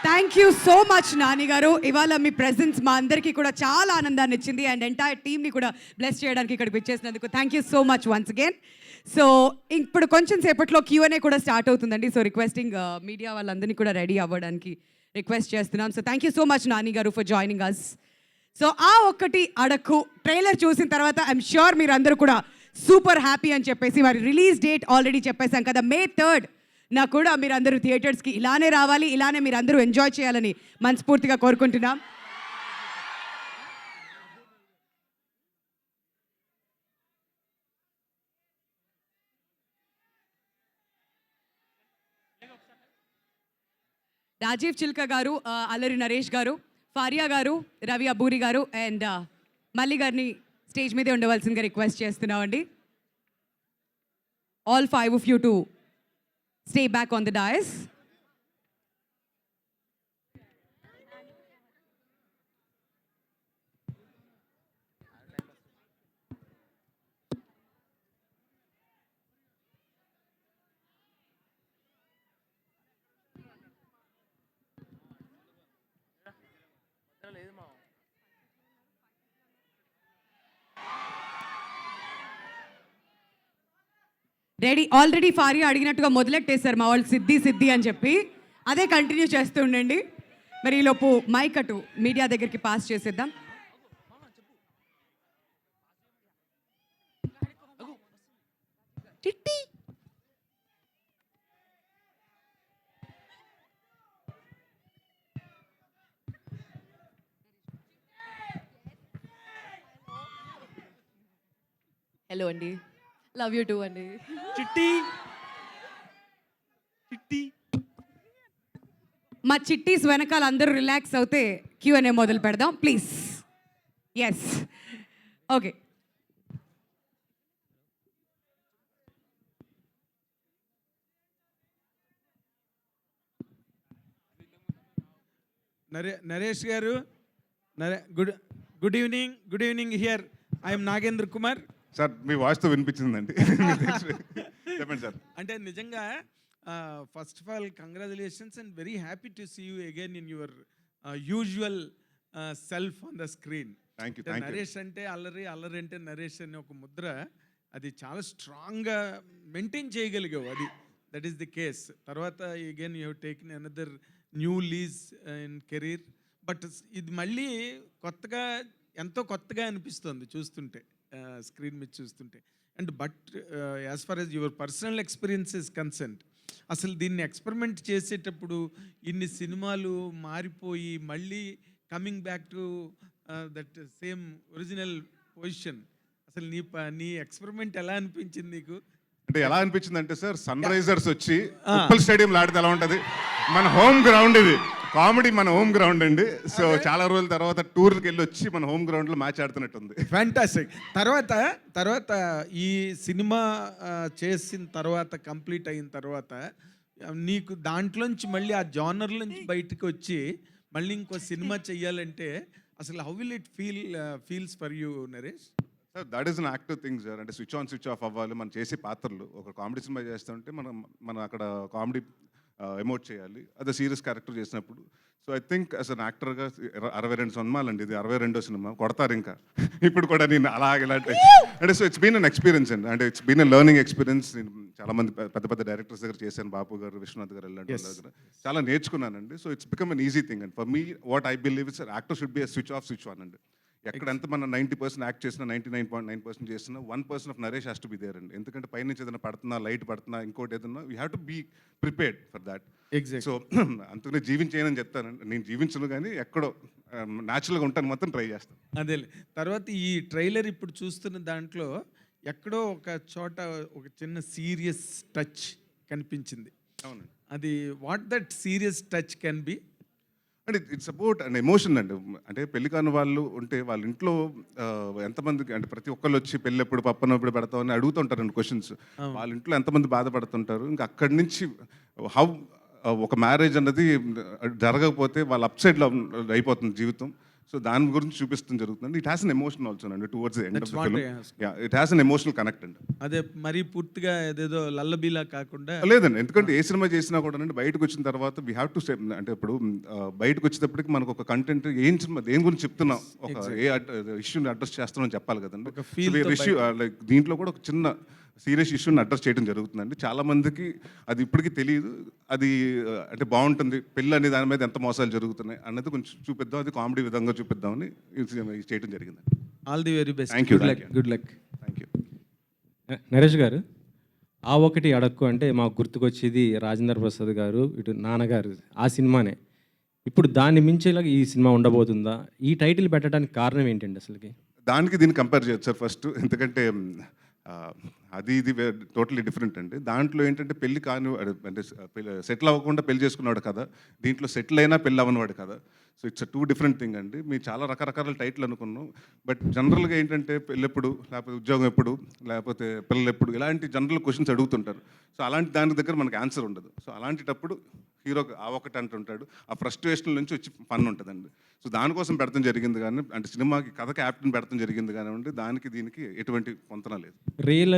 Thank you so much Nani గారు. ఇవాళ మీ ప్రెజెన్స్ మా అందరికీ కూడా చాలా ఆనందాన్ని ఇచ్చింది అండ్ ఎంటైర్ టీమ్ని కూడా బ్లెస్ చేయడానికి ఇక్కడికి వచ్చేసినందుకు thank you so much once again. So ఇప్పుడు కొంచెం సేపట్లో Q&A కూడా స్టార్ట్ అవుతుందండి. సో రిక్వెస్టింగ్ మీడియా వాళ్ళందరినీ కూడా రెడీ అవ్వడానికి రిక్వెస్ట్ చేస్తున్నాం. So thank you so much Nani గారు ఫర్ జాయినింగ్ అస్. సో ఆ ఒక్కటి అడక్కు ట్రైలర్ చూసిన తర్వాత ఐఎమ్ ష్యూర్ మీరు అందరూ కూడా సూపర్ హ్యాపీ అని చెప్పేసి, మరి రిలీజ్ డేట్ ఆల్రెడీ చెప్పేశాం కదా, May 3rd నా కూడా మీరు అందరూ థియేటర్స్కి ఇలానే రావాలి, ఇలానే మీరు అందరూ ఎంజాయ్ చేయాలని మనస్ఫూర్తిగా కోరుకుంటున్నాం. రాజీవ్ చిల్క గారు, అల్లరి నరేష్ గారు, ఫారియా గారు, రవి అబ్బూరి గారు అండ్ మల్లి గారిని స్టేజ్ మీదే ఉండవలసిందిగా రిక్వెస్ట్ చేస్తున్నామండి. All 5 of you to stay back on the dais. Ready, already Faria అడిగినట్టుగా మొదలెట్టేశారు మా వాళ్ళు సిద్ధి సిద్ధి అని చెప్పి, అదే కంటిన్యూ చేస్తూ ఉండండి. మరి ఈలోపు మైక్ అటు మీడియా దగ్గరికి పాస్ చేసేద్దాం. చిట్టి హలో అండి, లవ్ యూ టూ అండి. చిట్టి చిట్టి మా చిట్టీస్ వెనకాల అందరూ రిలాక్స్ అవుతే Q&A మొదలు పెడదాం ప్లీజ్. Yes, okay. నరేష్ గారు, good evening here. I'm Nagendra Kumar. Sir మీ వాయిస్తో వినిపించిందండి. చెప్పండి సార్. అంటే నిజంగా first of all congratulations and very happy to see you again in your usual self on the screen. Thank you. Naresh అంటే అల్లరి, అల్లరి అంటే నరేష్ అనే ఒక ముద్ర, అది చాలా స్ట్రాంగ్గా మెయింటైన్ చేయగలిగావు. అది దట్ ఈస్ ది కేస్. తర్వాత again you have taken another new lease in career. But ఇది మళ్ళీ కొత్తగా, ఎంతో కొత్తగా అనిపిస్తుంది చూస్తుంటే, స్క్రీన్ మీద చూస్తుంటే. And but as far as your personal experience is concerned, అసలు దీన్ని ఎక్స్పెరిమెంట్ చేసేటప్పుడు ఇన్ని సినిమాలు మారిపోయి మళ్ళీ coming back to that same original position, అసలు నీ ఎక్స్పెరిమెంట్ ఎలా అనిపించింది నీకు? అంటే ఎలా అనిపించింది అంటే సార్, సన్ రైజర్స్ వచ్చి ఉప్పల్ స్టేడియంలో ఆడితే ఎలా ఉంటుంది? మన హోమ్ గ్రౌండ్ ఇది, కామెడీ మన హోమ్ గ్రౌండ్ అండి. సో చాలా రోజుల తర్వాత టూర్కి వెళ్ళి వచ్చి మన హోమ్ గ్రౌండ్లో మ్యాచ్ ఆడుతున్నట్టుంది. ఫ్యాంటాస్టిక్. తర్వాత ఈ సినిమా చేసిన తర్వాత, కంప్లీట్ అయిన తర్వాత నీకు దాంట్లోంచి మళ్ళీ ఆ జానర్లోంచి బయటకు వచ్చి మళ్ళీ ఇంకో సినిమా చెయ్యాలంటే అసలు how will it feels for you Naresh? Sir that is an active thing sir. అంటే స్విచ్ ఆన్ స్విచ్ ఆఫ్ అవ్వాలి. మనం చేసే పాత్రలు, ఒక కామెడీ సినిమా చేస్తుంటే మనం అక్కడ కామెడీ ఎమోట్ చేయాలి. అదే సీరియస్ క్యారెక్టర్ చేసినప్పుడు. So I think as an యాక్టర్గా 62 సినిమాలండి, ఇది 62వ సినిమా, కొడతారు ఇంకా. ఇప్పుడు కూడా నేను ఇలాంటి అంటే so it's been an experience అండి, అంటే it's been a learning experience. నేను చాలా మంది పెద్ద పెద్ద డైరెక్టర్స్ దగ్గర చేశాను, బాపు గారు, విశ్వనాథ్ గారు ఇలాంటి వాళ్ళ దగ్గర చాలా నేర్చుకున్నానండి. So it's become an easy thing and for me what I believe it's actor should be a switch off switch on అండి. ఎక్కడ ఎంత మనం 90% యాక్ట్ చేసినా, 99.9% చేసినా 1% of Naresh has to be there అండి. ఎందుకంటే పైనుంచి ఏదైనా పడుతున్నా, లైట్ పడుతున్నా, ఇంకోటి ఏదన్నా we have to be prepared for that. Exact. So అంతకునే జీవించేయనని చెప్తానండి, నేను జీవించను కానీ ఎక్కడో న్యాచురల్గా ఉంటాను, మొత్తం ట్రై చేస్తాను. అదేలే. తర్వాత ఈ ట్రైలర్ ఇప్పుడు చూస్తున్న దాంట్లో ఎక్కడో ఒక చోట ఒక చిన్న సీరియస్ టచ్ కనిపించింది. అవునండి. అది what that serious touch can be? అంటే ఇట్స్ అబౌట్ అండ్ ఎమోషన్ అండి. అంటే పెళ్లి కాని వాళ్ళు ఉంటే వాళ్ళ ఇంట్లో ఎంతమందికి, అంటే ప్రతి ఒక్కళ్ళు వచ్చి పెళ్ళి ఎప్పుడు పప్పన ఎప్పుడు పెడతామని అడుగుతుంటారండి క్వశ్చన్స్. వాళ్ళ ఇంట్లో ఎంతమంది బాధపడుతుంటారు. ఇంకా అక్కడి నుంచి హౌ ఒక మ్యారేజ్ అన్నది జరగకపోతే వాళ్ళ అప్సైడ్లో అయిపోతుంది జీవితం. సో దాని గురించి చూపిస్తుంది జరుగుతుంది. It has an emotion also అండి towards the end of the film. It has an emotional connect అండి. అదే మరీ పూర్తిగా ఏదేదో లల్లబీలా కాకుండా లేదండి, ఎందుకంటే ఏ సినిమా చేసినా కూడా అండి బయటకు వచ్చిన తర్వాత వీ హ్యావ్ టు స్టే, అంటే ఇప్పుడు బయటకు వచ్చేటప్పటికి మనకు ఒక కంటెంట్ ఏం సినిమా దేని గురించి చెప్తున్నాం, ఒక ఏ ఇష్యూని అడ్రస్ చేస్తున్నాం చెప్పాలి కదండి. ఒక feel తో ఇష్యూ లైక్ దీంట్లో కూడా ఒక చిన్న సీరియస్ ఇష్యూని అడ్రస్ చేయడం జరుగుతుందండి. చాలా మందికి అది ఇప్పటికీ తెలియదు. అది అంటే బాగుంటుంది, పెళ్ళి అనే దాని మీద ఎంత మోసాలు జరుగుతున్నాయి అన్నది కొంచెం చూపిద్దాం, అది కామెడీ విధంగా చూపిద్దామని ఇది చేయడం జరిగింది. All the very best. Thank you. Good luck. Thank you. Naresh గారు, ఆ ఒకటి అడక్కు అంటే మాకు గుర్తుకొచ్చేది రాజేంద్ర ప్రసాద్ గారు, ఇటు నాన్నగారు, ఆ సినిమానే. ఇప్పుడు దాన్ని మించేలాగా ఈ సినిమా ఉండబోతుందా? ఈ టైటిల్ పెట్టడానికి కారణం ఏంటండి అసలుకి? దానికి దీన్ని కంపేర్ చేయొచ్చు సార్ ఫస్ట్, ఎందుకంటే అది ఇది టోటలీ డిఫరెంట్ అండి. దాంట్లో ఏంటంటే పెళ్లి కాని అంటే సెటిల్ అవ్వకుండా పెళ్లి చేసుకున్నాడు కదా, దీంట్లో సెటిల్ అయినా పెళ్ళి అవ్వనివాడు కదా. సో ఇట్స్ 2 డిఫరెంట్ థింగ్ అండి. మీ చాలా రకరకాల టైటిల్ అనుకున్నాం, బట్ జనరల్గా ఏంటంటే పెళ్ళి ఎప్పుడు, లేకపోతే ఉద్యోగం ఎప్పుడు, లేకపోతే పిల్లలు ఎప్పుడు, ఇలాంటి జనరల్ క్వశ్చన్స్ అడుగుతుంటారు. సో అలాంటి దాని దగ్గర మనకు ఆన్సర్ ఉండదు. సో అలాంటిటప్పుడు హీరో ఆ ఒకటి అంటుంటాడు, ఆ ఫ్రస్ట్రేషన్ నుంచి వచ్చి ఫన్ ఉంటుందండి. సో దానికోసం పెడతాం జరిగింది కానీ, అంటే సినిమాకి కథ క్యాప్టెన్ పెడతాం జరిగింది కానివ్వండి, దానికి దీనికి ఎటువంటి పొంతన లేదు. రియల్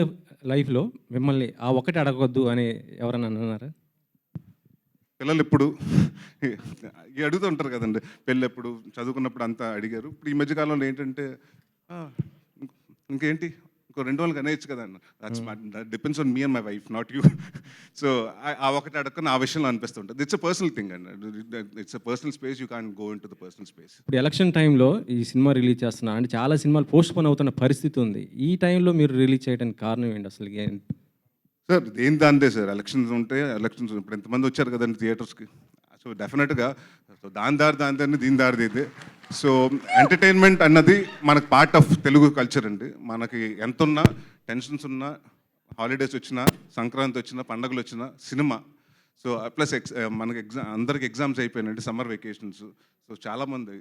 లైఫ్లో మిమ్మల్ని ఆ ఒకటి అడగొద్దు అని ఎవరన్నా అన్నారా? పిల్లలు ఎప్పుడు అడుగుతూ ఉంటారు కదండి, పెళ్ళి ఎప్పుడు, చదువుకున్నప్పుడు అంతా అడిగారు. ఇప్పుడు ఈ మధ్యకాలంలో ఏంటంటే ఇంకేంటి ఇంకో 2 రోజులు కనేయచ్చు కదా అన్న. That depends on me and my wife, not you. So ఆ ఒకటి అడగని ఆ విషయంలో అనిపిస్తుంటుంది. ఇట్స్ అ పర్సనల్ థింగ్ అండి, it's a personal space, you can go in to the personal space. ఇప్పుడు ఎలక్షన్ టైంలో ఈ సినిమా రిలీజ్ చేస్తున్నా అంటే చాలా సినిమాలు పోస్ట్ పోన్ అవుతున్న పరిస్థితి ఉంది. ఈ టైంలో మీరు రిలీజ్ చేయడానికి కారణం ఏంటి అసలు? సార్ దేని దాందే సార్, ఎలక్షన్స్ ఉంటే ఎలక్షన్స్, ఇప్పుడు ఎంతమంది వచ్చారు కదండి థియేటర్స్కి. సో డెఫినెట్గా సో దాని దారిని దీని దారిది ఇదే. సో ఎంటర్టైన్మెంట్ అన్నది మనకు పార్ట్ ఆఫ్ తెలుగు కల్చర్ అండి. మనకి ఎంతున్నా టెన్షన్స్ ఉన్నా, హాలిడేస్ వచ్చినా, సంక్రాంతి వచ్చినా, పండుగలు వచ్చినా సినిమా. సో ప్లస్ మనకి అందరికి ఎగ్జామ్స్ అయిపోయినాయండి, సమ్మర్ వెకేషన్స్. సో చాలామంది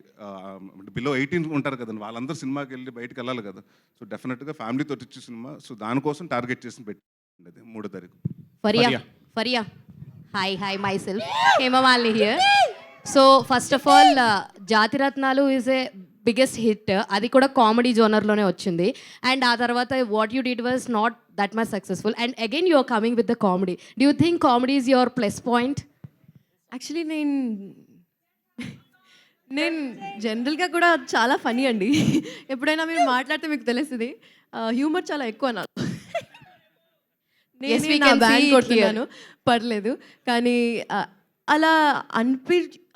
బిలో 18 ఉంటారు కదండి, వాళ్ళందరూ సినిమాకి వెళ్ళి బయటకు వెళ్ళాలి కదా. సో డెఫినెట్గా ఫ్యామిలీతో వచ్చే సినిమా. సో దానికోసం టార్గెట్ చేసి పెట్టి 3వ తారీఖు. Faria. Hi, myself. Hemamali here. So, first of all, Jatiratnalu is a biggest hit. Adi kuda comedy genre lone ochindi. And aa tarvata what you did was not that much successful. And again, you are coming with the comedy. Do you think comedy is your plus point? Actually నేను జనరల్గా కూడా చాలా funny అండి. ఎప్పుడైనా మీరు మాట్లాడితే మీకు తెలుస్తుంది, హ్యూమర్ చాలా ఎక్కువ నాకు. Yes, we నేను can బ్యాండ్ see it కొడుతున్నాను, పర్లేదు. కానీ అలా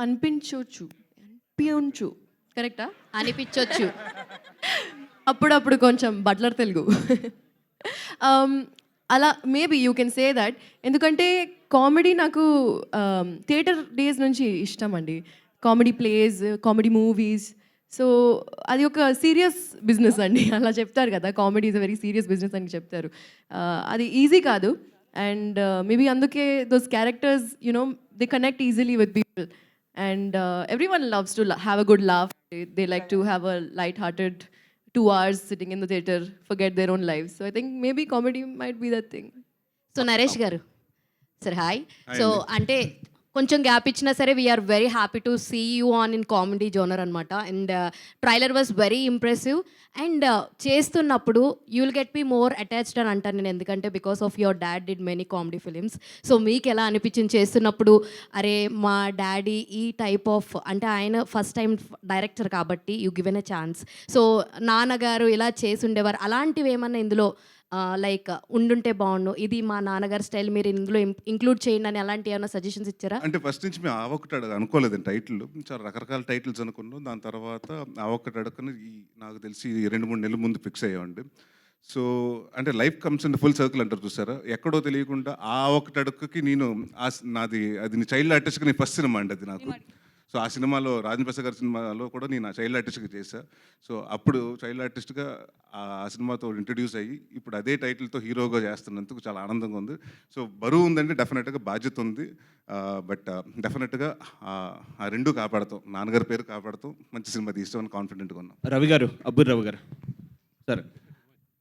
అనిపించవచ్చు కరెక్టా? అనిపించొచ్చు. అప్పుడప్పుడు కొంచెం బట్లర్ తెలుగు. అలా maybe you can say that. ఎందుకంటే కామెడీ నాకు థియేటర్ డేస్ నుంచి ఇష్టం అండి. Comedy place, comedy movies. So అది ఒక సీరియస్ బిజినెస్ అండి, అలా చెప్తారు కదా, comedy is a very serious business అని చెప్తారు. అది ఈజీ కాదు. అండ్ మేబీ అందుకే those characters you know they connect easily with people. And every one loves to have a good laugh. They like to have a light hearted 2 hours sitting in the theatre, forget their own lives. So I think maybe comedy might be that thing. So Naresh garu, sir, hi. So ante కొంచెం gap ఇచ్చినా సరే we are very happy to see you on in comedy genre అనమాట. And trailer was very impressive. And చేస్తున్నప్పుడు you will get మీ more attached అని అంటాను నేను, ఎందుకంటే because of your dad did many comedy films. So మీకు ఎలా అనిపించింది చేస్తున్నప్పుడు, అరే మా డాడీ ఈ టైప్ ఆఫ్, అంటే ఆయన ఫస్ట్ టైం డైరెక్టర్ కాబట్టి you given a chance. So నాన్నగారు ఇలా చేసి ఉండేవారు, అలాంటివి ఏమన్నా ఇందులో లైక్ ఉండుంటే బాగుండు, ఇది మా నాన్నగారి స్టైల్ మీరు ఇందులో ఇంక్లూడ్ చేయండి అని అలాంటి ఏమైనా సజెషన్స్ ఇచ్చారా? అంటే ఫస్ట్ నుంచి మేము ఆ ఒక్కటి అనుకోలేదండి టైటిల్, చాలా రకరకాల టైటిల్స్ అనుకున్నాం. దాని తర్వాత ఆ ఒక్కటి అడుగుని నాకు తెలిసి 2-3 నెలల ముందు ఫిక్స్ అయ్యామండి. సో అంటే life comes in full circle అంటారు చూసారా, ఎక్కడో తెలియకుండా ఆ ఒక్కటి అడుగుకి నేను అది చైల్డ్ ఆర్టిస్ట్గా నేను ఫస్ట్ సినిమా అండి అది నాకు. సో ఆ సినిమాలో రాజేంద్ర ప్రసాద్ గారి సినిమాలో కూడా నేను ఆ చైల్డ్ ఆర్టిస్ట్గా చేశాను. సో అప్పుడు చైల్డ్ ఆర్టిస్ట్గా ఆ సినిమాతో ఇంట్రడ్యూస్ అయ్యి ఇప్పుడు అదే టైటిల్తో హీరోగా చేస్తున్నందుకు చాలా ఆనందంగా ఉంది. సో బరువు ఉందండి, డెఫినెట్గా బాధ్యత ఉంది. బట్ డెఫినెట్గా ఆ రెండు కాపాడుతాం, నాన్నగారి పేరు కాపాడుతాం, మంచి సినిమా తీస్తామని కాన్ఫిడెంట్గా ఉన్నాం. రవి గారు, అబ్బూరి రవి గారు సార్,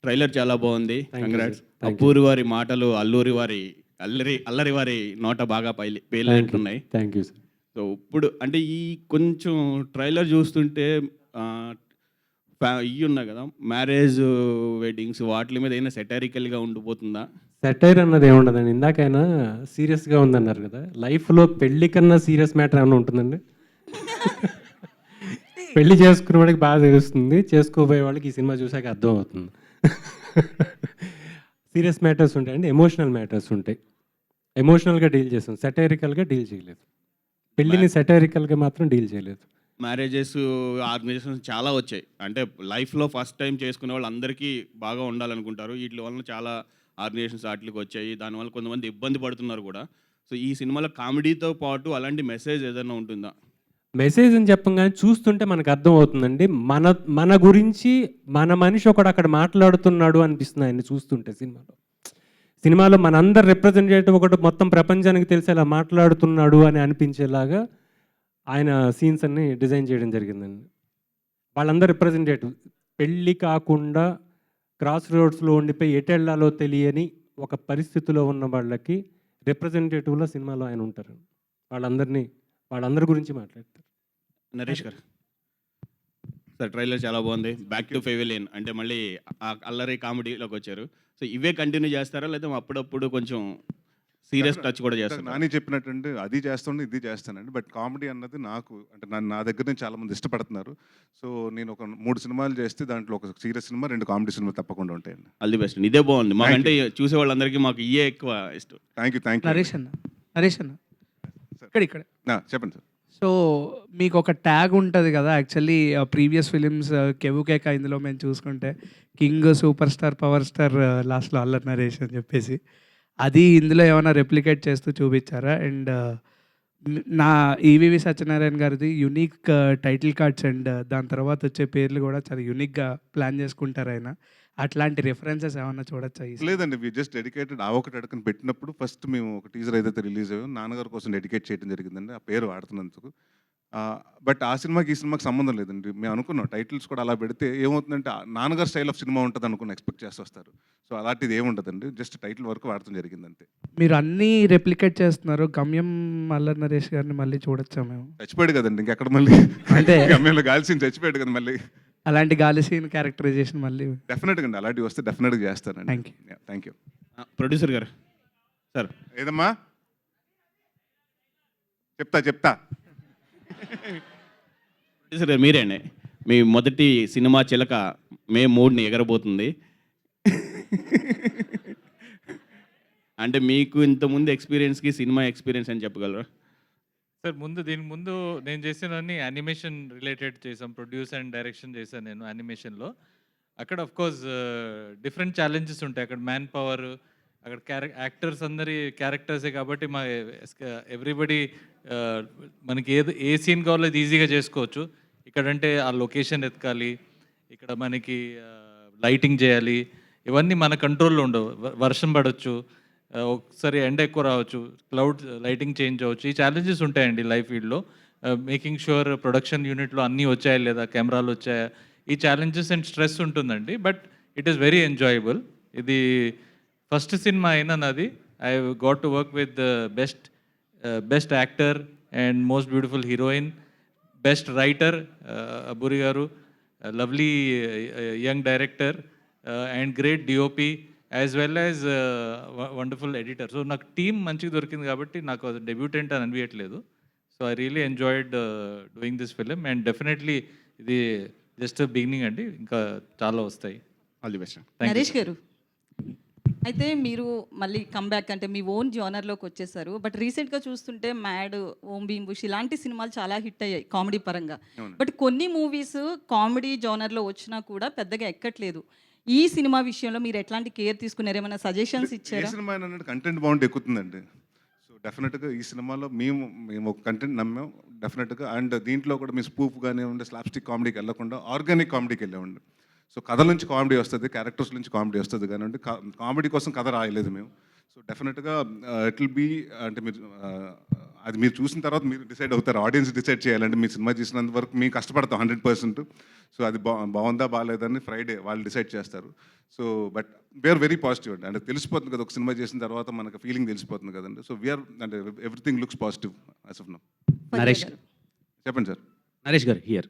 ట్రైలర్ చాలా బాగుంది, కంగ్రాట్స్. అబ్బూరి వారి మాటలు అల్లరి వారి నోట బాగా పేలినట్టున్నాయి. Thank you sir. సో ఇప్పుడు అంటే ఈ కొంచెం ట్రైలర్ చూస్తుంటే ఇవి ఉన్నాయి కదా, మ్యారేజ్ వెడ్డింగ్స్, వాటి మీద ఏమైనా సెటారికల్గా ఉండిపోతుందా? సెటైర్ అన్నది ఏముండదండి, ఇందాకైనా సీరియస్గా ఉందన్నారు కదా, లైఫ్లో పెళ్లి కన్నా సీరియస్ మ్యాటర్ ఏమైనా ఉంటుందండి? పెళ్లి చేసుకునే వాడికి బాగా తెలుస్తుంది, చేసుకోబోయే వాళ్ళకి ఈ సినిమా చూసాక అర్థం అవుతుంది. సీరియస్ మ్యాటర్స్ ఉంటాయండి, ఎమోషనల్ మ్యాటర్స్ ఉంటాయి. ఎమోషనల్గా డీల్ చేస్తాం, సెటైరికల్గా డీల్ చేయలేదు. పెళ్ళిని సెటైరికల్గా మాత్రం డీల్ చేయలేదు. మ్యారేజెస్ ఆర్గనైజేషన్స్ చాలా వచ్చాయి, అంటే లైఫ్లో ఫస్ట్ టైం చేసుకునే వాళ్ళు అందరికీ బాగా ఉండాలనుకుంటారు. వీటి వల్ల చాలా ఆర్గనైజేషన్స్ వాటికి వచ్చాయి, దానివల్ల కొంతమంది ఇబ్బంది పడుతున్నారు కూడా. సో ఈ సినిమాలో కామెడీతో పాటు అలాంటి మెసేజ్ ఏదైనా ఉంటుందా? మెసేజ్ అని చెప్పగానే చూస్తుంటే మనకు అర్థం అవుతుందండి, మన గురించి మన మనిషి ఒకడు అక్కడ మాట్లాడుతున్నాడు అనిపిస్తుంది ఆయన్ని చూస్తుంటే. సినిమాలో మనందరు రిప్రజెంటేటివ్ ఒకటి మొత్తం ప్రపంచానికి తెలిసేలా మాట్లాడుతున్నాడు అని అనిపించేలాగా ఆయన సీన్స్ అన్ని డిజైన్ చేయడం జరిగిందండి. వాళ్ళందరూ రిప్రజెంటేటివ్, పెళ్ళి కాకుండా క్రాస్ రోడ్స్లో ఉండిపోయి ఎటెళ్లాలో తెలియని ఒక పరిస్థితిలో ఉన్న వాళ్ళకి రిప్రజెంటేటివ్లో సినిమాలో ఆయన ఉంటారు. వాళ్ళందరి గురించి మాట్లాడతారు. నరేష్ గారు సార్, ట్రైలర్ చాలా బాగుంది, బ్యాక్ టు ఫెవిలియన్ అంటే మళ్ళీ ఆ అల్లరి కామెడీలోకి వచ్చారు. సో ఇవే కంటిన్యూ చేస్తారా, లేదా అప్పుడప్పుడు కొంచెం సీరియస్ టచ్ కూడా చేస్తారు? నాని చెప్పినట్టు అది చేస్తుండే ఇది చేస్తానండి, బట్ కామెడీ అన్నది నాకు అంటే నా దగ్గర నుంచి చాలామంది ఇష్టపడుతున్నారు. సో నేను ఒక 3 సినిమాలు చేస్తే దాంట్లో ఒక సీరియస్ సినిమా, 2 కామెడీ సినిమా తప్పకుండా ఉంటాయండి. All the best. ఇదే బాగుంది మాకంటే, చూసే వాళ్ళందరికీ మాకు ఇయే ఎక్కువ ఇష్టం. Thank you. నరేష్ అన్న ఇక్కడ చెప్పండి సార్. సో మీకు ఒక ట్యాగ్ ఉంటుంది కదా, యాక్చువల్లీ ప్రీవియస్ ఫిలిమ్స్ కెవుకేక ఇందులో మేము చూసుకుంటే king, super star, power star, లాస్ట్లో అల్లరి నరేష్ అని చెప్పేసి, అది ఇందులో ఏమైనా రెప్లికేట్ చేస్తూ చూపించారా? అండ్ నా ఈవివి సత్యనారాయణ గారిది యునిక్ టైటిల్ కార్డ్స్ అండ్ దాని తర్వాత వచ్చే పేర్లు కూడా చాలా యూనిక్గా ప్లాన్ చేసుకుంటారు ఆయన. అట్లాంటి రెఫరెన్సెస్ ఏమైనా చూడొచ్చా? లేదండి, వి జస్ట్ డెడికేటెడ్. ఆ ఒకటి అడుగుని పెట్టినప్పుడు ఫస్ట్ మేము ఒక టీజర్ ఏదైతే రిలీజ్ అయ్యో నాన్నగారి కోసం డెడికేట్ చేయడం జరిగిందండి, ఆ పేరు వాడుతున్నందుకు. బట్ ఆ సినిమాకి ఈ సినిమాకి సంబంధం లేదండి. మేము అనుకున్నాం టైటిల్స్ కూడా అలా పెడితే ఏమవుతుందంటే నాన్నగారు స్టైల్ ఆఫ్ సినిమా ఉంటుంది అనుకుని ఎక్స్పెక్ట్ చేసి వస్తారు. సో అలాంటిది ఏముండదండి, జస్ట్ టైటిల్ వరకు వాడటం జరిగింది అంతే. మీరు అన్నీ రెప్లికేట్ చేస్తున్నారు, గమ్యం అల్లరి నరేష్ గారిని మళ్ళీ చూడొచ్చా? మేము చచ్చిపోయాడు కదండి, ఇంకెక్కడ మళ్ళీ అంటే గమ్యంలో గాల్సిన చచ్చిపోయాడు కదా మళ్ళీ. అలాంటి గాలి సీన్ క్యారెక్టరైజేషన్ మళ్ళీ డెఫినెట్గా అండి, అలాంటివి వస్తే డెఫినెట్గా చేస్తానండి. Thank you. ప్రొడ్యూసర్ గారు సార్. ఏదమ్మా చెప్తా ప్రొడ్యూసర్ గారు మీరేనే, మీ మొదటి సినిమా చిలక మే 3ని ఎగరబోతుంది. అంటే మీకు ఇంతకుముందు ఎక్స్పీరియన్స్కి సినిమా ఎక్స్పీరియన్స్ అని చెప్పగలరా? సార్ దీని ముందు నేను చేసినవన్నీ యానిమేషన్ రిలేటెడ్ చేసాం, ప్రొడ్యూస్ అండ్ డైరెక్షన్ చేశాను నేను యానిమేషన్లో. అక్కడ ఆఫ్కోర్స్ డిఫరెంట్ ఛాలెంజెస్ ఉంటాయి. అక్కడ మ్యాన్ పవర్, అక్కడ యాక్టర్స్ అందరి క్యారెక్టర్సే కాబట్టి మా ఎవ్రీబడి మనకి ఏ సీన్ కావాలో అది ఈజీగా చేసుకోవచ్చు. ఇక్కడంటే ఆ లొకేషన్ ఎతకాలి, ఇక్కడ మనకి లైటింగ్ చేయాలి, ఇవన్నీ మన కంట్రోల్లో ఉండవు. వర్షం పడవచ్చు, ఒకసారి ఎండ ఎక్కువ రావచ్చు, క్లౌడ్ లైటింగ్ చేంజ్ అవ్వచ్చు. ఈ ఛాలెంజెస్ ఉంటాయండి లైఫ్ ఫీల్డ్లో. మేకింగ్ షూర్ ప్రొడక్షన్ యూనిట్లో అన్నీ వచ్చాయా లేదా, కెమెరాలు వచ్చాయా, ఈ ఛాలెంజెస్ అండ్ స్ట్రెస్ ఉంటుందండి. But it is very enjoyable. ఇది ఫస్ట్ సినిమా అయినా నాది. I got to work with the best best actor and most beautiful heroine, best writer Abburi garu, lovely young director and great DOP as well as wonderful editor. So నాకు team మంచిగా దొరికింది కాబట్టి నాకు అది debutant అని అనిపించట్లేదు. So I really enjoyed doing this film and definitely ఇది just beginning అండి, ఇంకా చాలా వస్తాయి. All the best. నరేష్ గారు, అయితే మీరు మళ్ళీ కమ్బ్యాక్ అంటే మీ ఓన్ జోనర్లోకి వచ్చేసారు. బట్ రీసెంట్గా చూస్తుంటే మ్యాడ్, ఓం భీమ్ బుష్ ఇలాంటి సినిమాలు చాలా హిట్ అయ్యాయి కామెడీ పరంగా. బట్ కొన్ని మూవీస్ కామెడీ జోనర్లో వచ్చినా కూడా పెద్దగా ఎక్కట్లేదు. ఈ సినిమా విషయంలో మీరు ఎట్లాంటి కేర్ తీసుకున్నారు? ఏమైనా సజెషన్స్ ఏ ఇచ్చారా? సినిమా అన్నట్టు కంటెంట్ బాగుంటే ఎక్కుతుందండి. సో డెఫినెట్గా ఈ సినిమాలో మేము ఒక కంటెంట్ నమ్మాం డెఫినెట్గా. అండ్ దీంట్లో కూడా మీ స్పూఫ్ కానివ్వండి, స్లాప్స్టిక్ కామెడీకి వెళ్ళకుండా ఆర్గానిక్ కామెడీకి వెళ్ళామండి. సో కథ నుంచి కామెడీ వస్తుంది, క్యారెక్టర్స్ నుంచి కామెడీ వస్తుంది కానివ్వండి. కామెడీ కోసం కథ రాయలేదు మేము. సో డెఫినెట్గా ఇట్ విల్ బీ అంటే మీరు అది మీరు చూసిన తర్వాత మీరు డిసైడ్ అవుతారు, ఆడియన్స్ డిసైడ్ చేయాలంటే మీ సినిమా చూసినంత వరకు మేము కష్టపడతాం 100%. సో అది బాగుందా బాగాలేదని ఫ్రైడే వాళ్ళు డిసైడ్ చేస్తారు. So but we are very positive అండి. అంటే తెలిసిపోతుంది కదా, ఒక సినిమా చేసిన తర్వాత మనకు ఫీలింగ్ తెలిసిపోతుంది కదండి. సో వీఆర్ అంటే everything looks positive as of now. Naresh చెప్పండి సార్. నరేష్ గారు హియర్.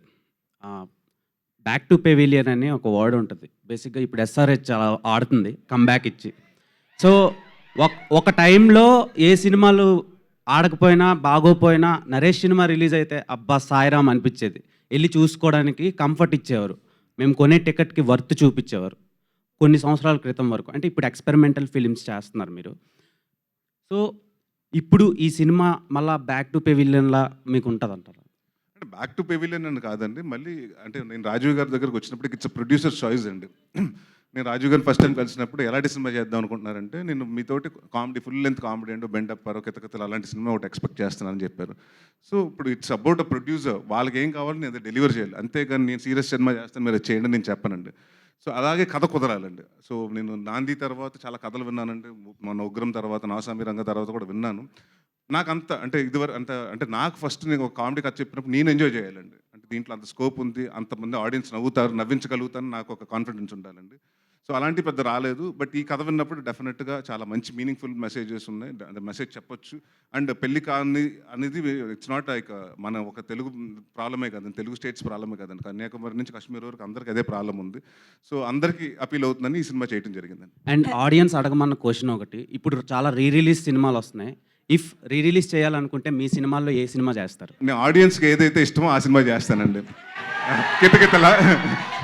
బ్యాక్ టు పెవిలియన్ అని ఒక వర్డ్ ఉంటుంది. బేసిక్గా ఇప్పుడు ఎస్ఆర్హెచ్ చాలా ఆడుతుంది కమ్బ్యాక్ ఇచ్చి. సో ఒక టైంలో ఏ సినిమాలు ఆడకపోయినా బాగోపోయినా నరేష్ సినిమా రిలీజ్ అయితే అబ్బా సాయిరామ్ అనిపించేది. వెళ్ళి చూసుకోవడానికి కంఫర్ట్ ఇచ్చేవారు. మేము కొనే టికెట్కి వర్త్ చూపించేవారు కొన్ని సంవత్సరాల క్రితం వరకు. అంటే ఇప్పుడు ఎక్స్పెరిమెంటల్ ఫిలిమ్స్ చేస్తున్నారు మీరు. సో ఇప్పుడు ఈ సినిమా మళ్ళీ బ్యాక్ టు పెవిలియన్లా మీకు ఉంటుంది అంటారు? అంటే బ్యాక్ టు పెవిలియన్ అని కాదండి. మళ్ళీ అంటే నేను రాజీవ్ గారి దగ్గరకు వచ్చినప్పుడు ఇట్స్ ప్రొడ్యూసర్ చాయిస్ అండి. నేను రాజీవ్ గారిని ఫస్ట్ టైం కలిసినప్పుడు ఎలాంటి సినిమా చేద్దాం అనుకుంటున్నారంటే, నేను మీతోటి కామెడీ ఫుల్ లెంత్ కామెడీ అంటూ బెండప్పారో కితకితలు అలాంటి సినిమా ఒకటి ఎక్స్పెక్ట్ చేస్తున్నానని చెప్పారు. సో ఇప్పుడు ఇట్స్ అబౌట్ అ ప్రొడ్యూసర్, వాళ్ళకి ఏం కావాలో నేను డెలివర్ చేయాలి. అంతేగాని నేను సీరియస్ సినిమా చేస్తాను మీరు చేయండి నేను చెప్పనండి. సో అలాగే కథ కుదరాలండి. సో నేను నాంది తర్వాత చాలా కథలు విన్నానండి. మన ఉగ్రం తర్వాత, నాసామి రంగ తర్వాత కూడా విన్నాను. నాకు అంత అంటే ఇదివరకు అంటే నాకు ఫస్ట్ నేను ఒక కామెడీ కథ చెప్పినప్పుడు నేను ఎంజాయ్ చేయాలండి. అంటే దీంట్లో అంత స్కోప్ ఉంది, అంతమంది ఆడియన్స్ నవ్వుతారు, నవ్వించగలుగుతాను, నాకు ఒక కాన్ఫిడెన్స్ ఉండాలండి. సో అలాంటి పెద్ద రాలేదు. బట్ ఈ కథ విన్నప్పుడు డెఫినెట్గా చాలా మంచి మీనింగ్ఫుల్ మెసేజెస్ ఉన్నాయి. అంటే మెసేజ్ చెప్పొచ్చు. అండ్ పెళ్లి కాని అనేది ఇట్స్ నాట్ లైక్ మన ఒక తెలుగు ప్రాబ్లమే కదండి, తెలుగు స్టేట్స్ ప్రాబ్లమే కదండి. కన్యాకుమారి నుంచి కాశ్మీర్ వరకు అందరికీ అదే ప్రాబ్లం ఉంది. సో అందరికీ అపీల్ అవుతుందని ఈ సినిమా చేయడం జరిగిందండి. అండ్ ఆడియన్స్ అడగమన్న క్వశ్చన్ ఒకటి, ఇప్పుడు చాలా రిలీజ్ సినిమాలు వస్తున్నాయి. ఇఫ్ రిలీజ్ చేయాలనుకుంటే మీ సినిమాల్లో ఏ సినిమా చేస్తారు? నేను ఆడియన్స్కి ఏదైతే ఇష్టమో ఆ సినిమా చేస్తానండి. కితకితల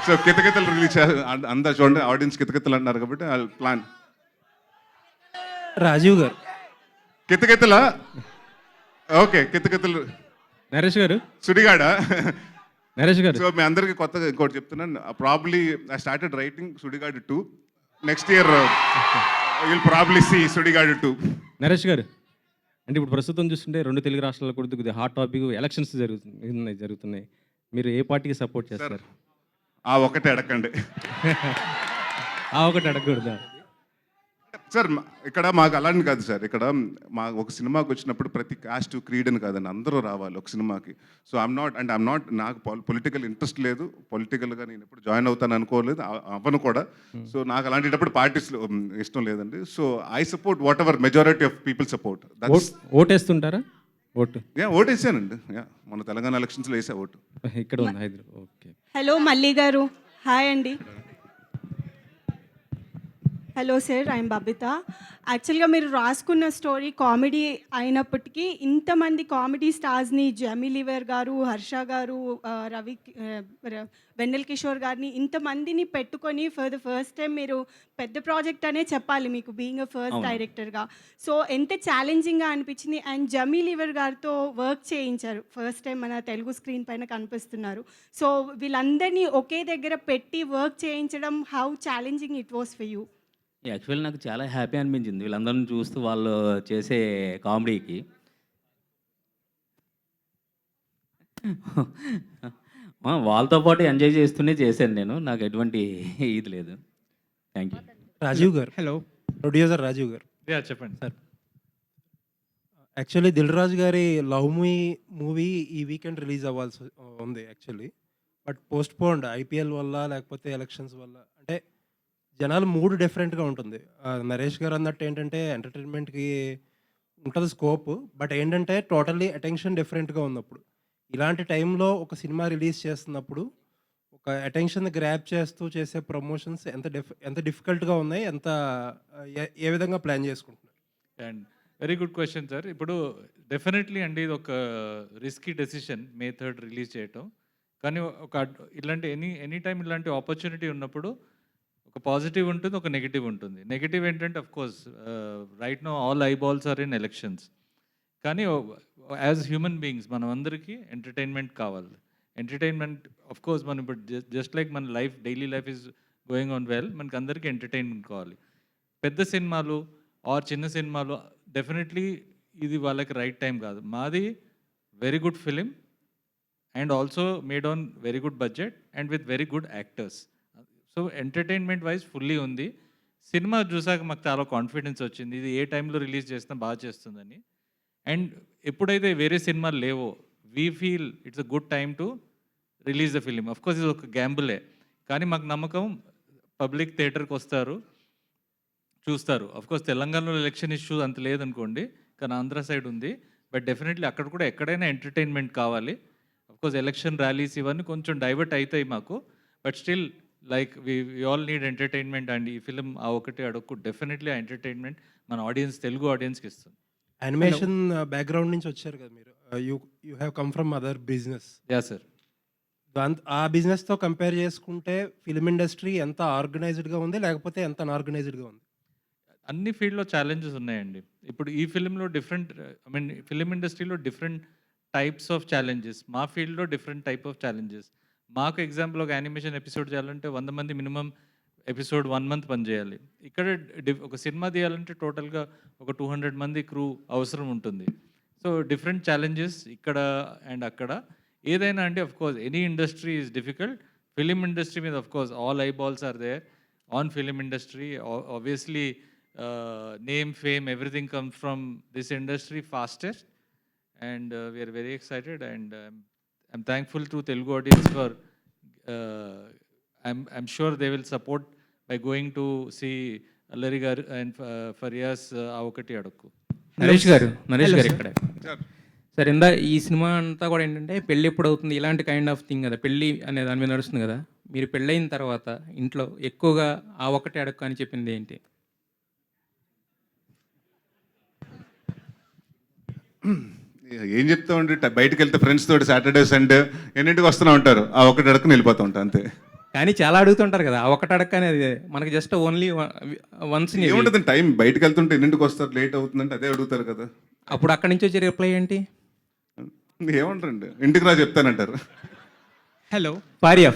సో కితకితలు రిలీజ్ అందరు చూడండి, ఆడియన్స్ కితకితలు అంటున్నారు కాబట్టి ఐ ప్లాన్. రాజీవ్ గారు కితకితల ఓకే కితకితలు. నరేష్ గారు, సుడిగాడ. నరేష్ గారు, సో మీ అందరికీ కొత్తగా ఇంకోటి చెప్తున్నాను. Probably I started writing Sudigadu 2. Next year will probably see Sudigadu 2. Naresh garu, అంటే ఇప్పుడు ప్రస్తుతం చూస్తుంటే 2 తెలుగు రాష్ట్రాల్లో కూడా కొద్దిగా హాట్ టాపిక్ ఎలక్షన్స్ జరుగుతున్నాయి. మీరు ఏ పార్టీకి సపోర్ట్ చేస్తారు? ఆ ఒకటే అడగండి. ఆ ఒకటి అడగకూడదా సార్? ఇక్కడ మాకు అలాంటి కాదు సార్. ఇక్కడ మా ఒక సినిమాకి వచ్చినప్పుడు ప్రతి కాస్ట్ క్రీడ్ అని కాదండి, అందరూ రావాలి ఒక సినిమాకి. సో ఐమ్ నాట్ నాకు పొలిటికల్ ఇంట్రెస్ట్ లేదు. పొలిటికల్గా నేను ఎప్పుడు జాయిన్ అవుతాను అనుకోలేదు, అవ్వను కూడా. సో నాకు అలాంటిటప్పుడు పార్టీస్ ఇష్టం లేదండి. So I support whatever majority of people support. ఓటేస్తుంటారా? ఓటేసానండి. మన తెలంగాణ ఎలక్షన్స్లో వేసా ఓటు. ఇక్కడ ఉంది హైదరాబాద్. ఓకే. హలో మల్లి గారు, హాయ్ అండి. Hello sir, I'm Babita. యాక్చువల్గా మీరు రాసుకున్న స్టోరీ కామెడీ అయినప్పటికీ ఇంతమంది కామెడీ స్టార్స్ని, జెమీ లివర్ గారు, హర్ష గారు, వెన్నెల్ కిషోర్ గారిని ఇంతమందిని పెట్టుకొని ఫర్ ద ఫస్ట్ టైం మీరు పెద్ద ప్రాజెక్ట్ అనే చెప్పాలి మీకు, బీయింగ్ అ ఫస్ట్ డైరెక్టర్గా. సో ఎంత ఛాలెంజింగ్గా అనిపించింది. అండ్ జెమీ లివర్ గారితో వర్క్ చేయించారు, ఫస్ట్ టైం మన తెలుగు స్క్రీన్ పైన కనిపిస్తున్నారు. సో వీళ్ళందరినీ ఒకే దగ్గర పెట్టి వర్క్ చేయించడం, how challenging it was for you? Actually నాకు చాలా హ్యాపీ అనిపించింది వీళ్ళందరిని చూస్తూ, వాళ్ళు చేసే కామెడీకి. వాళ్ళతో పాటు ఎంజాయ్ చేస్తూనే చేశాను నేను, నాకు ఎటువంటి ఇది లేదు. Thank you. రాజీవ్ గారు. హలో. ప్రొడ్యూసర్ రాజీవ్ గారు. చెప్పండి సార్. యాక్చువల్లీ దిల్ రాజు గారి లవ్ మీ మూవీ ఈ వీకెండ్ రిలీజ్ అవ్వాల్సి ఉంది యాక్చువల్లీ. బట్ పోస్ట్ పోన్డ్ ఐపీఎల్ వల్ల లేకపోతే ఎలక్షన్స్ వల్ల. అంటే జనాలు మూడు డిఫరెంట్గా ఉంటుంది. నరేష్ గారు అన్నట్టు ఏంటంటే ఎంటర్టైన్మెంట్కి ఉంటుంది స్కోప్. బట్ ఏంటంటే టోటల్లీ అటెన్షన్ డిఫరెంట్గా ఉన్నప్పుడు, ఇలాంటి టైంలో ఒక సినిమా రిలీజ్ చేస్తున్నప్పుడు ఒక అటెన్షన్ గ్రాప్ చేస్తూ చేసే ప్రమోషన్స్ ఎంత డిఫికల్ట్గా ఉన్నాయి, ఏ విధంగా ప్లాన్ చేసుకుంటున్నారు? And very good question sir. ఇప్పుడు డెఫినెట్లీ అండి ఇది ఒక risky decision May 3rd release చేయటం. కానీ ఇలాంటి ఎనీ టైం ఇలాంటి ఆపర్చునిటీ ఉన్నప్పుడు ఒక పాజిటివ్ ఉంటుంది, ఒక నెగిటివ్ ఉంటుంది. నెగిటివ్ ఏంటంటే of course right no all eyeballs are in elections. కానీ యాజ్ హ్యూమన్ బీయింగ్స్ మనం అందరికీ ఎంటర్టైన్మెంట్ కావాలి. ఎంటర్టైన్మెంట్ అఫ్ కోర్స్ మనం ఇప్పుడు జస్ట్ లైక్ మన life daily life is going on well, మనకి అందరికీ ఎంటర్టైన్మెంట్ కావాలి. పెద్ద సినిమాలు ఆర్ చిన్న సినిమాలు డెఫినెట్లీ ఇది వాళ్ళకి రైట్ టైం కాదు. మాది very good film and also made on very good budget and with very good actors. So entertainment wise fully ఉంది. సినిమా చూసాక మాకు చాలా కాన్ఫిడెన్స్ వచ్చింది, ఇది ఏ టైంలో రిలీజ్ చేసినా బాగా చేస్తుందని. అండ్ ఎప్పుడైతే వేరే సినిమాలు లేవో we feel it's a good time to release the film. Of course ఇది ఒక గ్యాంబులే, కానీ మాకు నమ్మకం పబ్లిక్ థియేటర్కి వస్తారు, చూస్తారు. అఫ్ కోర్స్ తెలంగాణలో ఎలక్షన్ ఇష్యూ అంత లేదనుకోండి, కానీ ఆంధ్ర సైడ్ ఉంది. బట్ డెఫినెట్లీ అక్కడ కూడా ఎక్కడైనా ఎంటర్టైన్మెంట్ కావాలి. అఫ్ కోర్స్ ఎలక్షన్ ర్యాలీస్ ఇవన్నీ కొంచెం డైవర్ట్ అవుతాయి మాకు, but still like we all need entertainment. And ఈ ఫిలిం ఆ ఒకటి అడుక్కు డెఫినెట్లీ ఆ ఎంటర్టైన్మెంట్ మన ఆడియన్స్, తెలుగు ఆడియన్స్కి ఇస్తుంది. యానిమేషన్ బ్యాక్గ్రౌండ్ నుంచి వచ్చారు కదా మీరు, you have come from other business. Yeah sir. ఆ బిజినెస్తో కంపేర్ చేసుకుంటే ఫిలిం ఇండస్ట్రీ ఎంత ఆర్గనైజ్డ్గా ఉంది, లేకపోతే ఎంత అన్ఆర్గనైజ్డ్గా ఉంది? అన్ని ఫీల్డ్లో ఛాలెంజెస్ ఉన్నాయండి. ఇప్పుడు ఈ ఫిలింలో డిఫరెంట్, ఐ మీన్ ఫిలిం ఇండస్ట్రీలో డిఫరెంట్ టైప్స్ ఆఫ్ ఛాలెంజెస్, మా ఫీల్డ్లో డిఫరెంట్ టైప్ ఆఫ్ ఛాలెంజెస్. మాకు ఎగ్జాంపుల్ ఒక యానిమేషన్ ఎపిసోడ్ చేయాలంటే 100 మంది మినిమం ఎపిసోడ్ 1 month పనిచేయాలి. ఇక్కడ ఒక సినిమా తీయాలంటే టోటల్గా ఒక 200 మంది క్రూ అవసరం ఉంటుంది. సో డిఫరెంట్ ఛాలెంజెస్ ఇక్కడ అండ్ అక్కడ. ఏదైనా అంటే of course any industry is difficult. Film industry మీద of course all eyeballs are there on film industry. Obviously name, fame, everything comes from this industry fastest, and we are very excited, and I'm thankful to Telugu audience for I'm sure they will support by going to see Allari garu and Farias Avokati Adukku. Naresh గారు ఇక్కడ sir, ఈ cinema అంతా కూడా ఏంటంటే పెళ్ళి ఎప్పుడు అవుతుంది ఇలాంటి కైండ్ ఆఫ్ థింగ్ కదా, పెళ్ళి అనే దాని మీద నడుస్తుంది కదా. మీరు పెళ్ళైన తర్వాత ఇంట్లో ఎక్కువగా ఆ ఒకటి అడక్కు అని చెప్పింది ఏంటి? ఏం చెప్తామండి, బయటకు వెళ్తే ఫ్రెండ్స్ తోటి సాటర్డే సండే ఎన్నింటికి వస్తూ ఉంటారు, ఆ ఒకటి అడక్కుని వెళ్ళిపోతూ ఉంటాం అంతే. కానీ చాలా అడుగుతుంటారు కదా, ఆ ఒకటి అడక్క అనేది మనకి జస్ట్ ఓన్లీ వన్స్. ఏముంటుంది టైం, బయటకు వెళ్తుంటే ఎన్నింటికి వస్తారు, లేట్ అవుతుందంటే అదే అడుగుతారు కదా. అప్పుడు అక్కడి నుంచి వచ్చే రిప్లై ఏంటి? ఏమంటారండి, ఇంటికి రా చెప్తానంటారు. హలో ఫారియా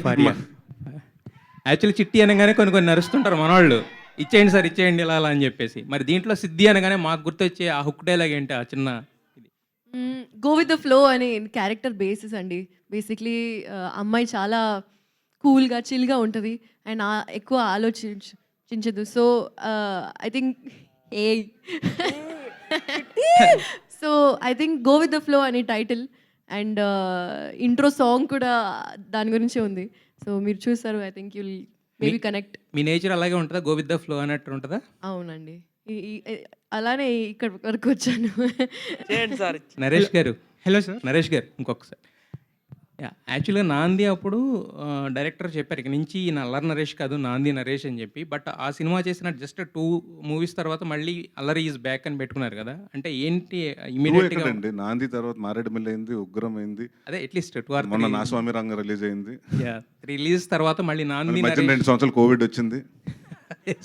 యాక్చువల్లీ చిట్టి అనగానే కొన్ని నరుస్తుంటారు మనవాళ్ళు, ఇచ్చేయండి సార్ ఇచ్చేయండి ఇలా అని చెప్పేసి. మరి దీంట్లో సిద్ధి అనగానే మాకు గుర్తొచ్చే ఆ హుక్ డైలాగ్ ఏంటి? ఆ చిన్న గో విత్ ద ఫ్లో అనే క్యారెక్టర్ బేసిస్ అండి. బేసిక్లీ అమ్మాయి చాలా కూల్గా చిల్గా ఉంటుంది అండ్ ఎక్కువ ఆలోచించదు. So I think go with the flow అనే టైటిల్ అండ్ ఇంట్రో సాంగ్ కూడా దాని గురించే ఉంది. సో మీరు చూస్తారు, I think you'll maybe connect. మీ నేచర్ అలాగే ఉంటుందా, గో విత్ ద ఫ్లో అన్నట్టు ఉంటుందా? అవునండి, అలానే ఇక్కడ వరకు వచ్చాను. నరేష్ గారు, హలో సార్. నరేష్ గారు ఇంకొకసారి, యాక్చువల్గా నాంది అప్పుడు డైరెక్టర్ చెప్పారు ఇక నుంచి ఈయన అల్లరి నరేష్ కాదు నాంది నరేష్ అని చెప్పి. బట్ ఆ సినిమా చేసిన జస్ట్ 2 movies తర్వాత మళ్ళీ అల్లరి ఈజ్ బ్యాక్ అని పెట్టుకున్నారు కదా, అంటే ఏంటి ఇమీడియట్గా? నాంది తర్వాత మారేడుమిల్లి అయింది, ఉగ్రం అయింది, అదే అట్లీస్ట్ 2 or 3. మొన్న నా స్వామి రంగ రిలీజ్ అయింది. 3 releases తర్వాత మళ్ళీ నాంది 2 సంవత్సరాలు కోవిడ్ వచ్చింది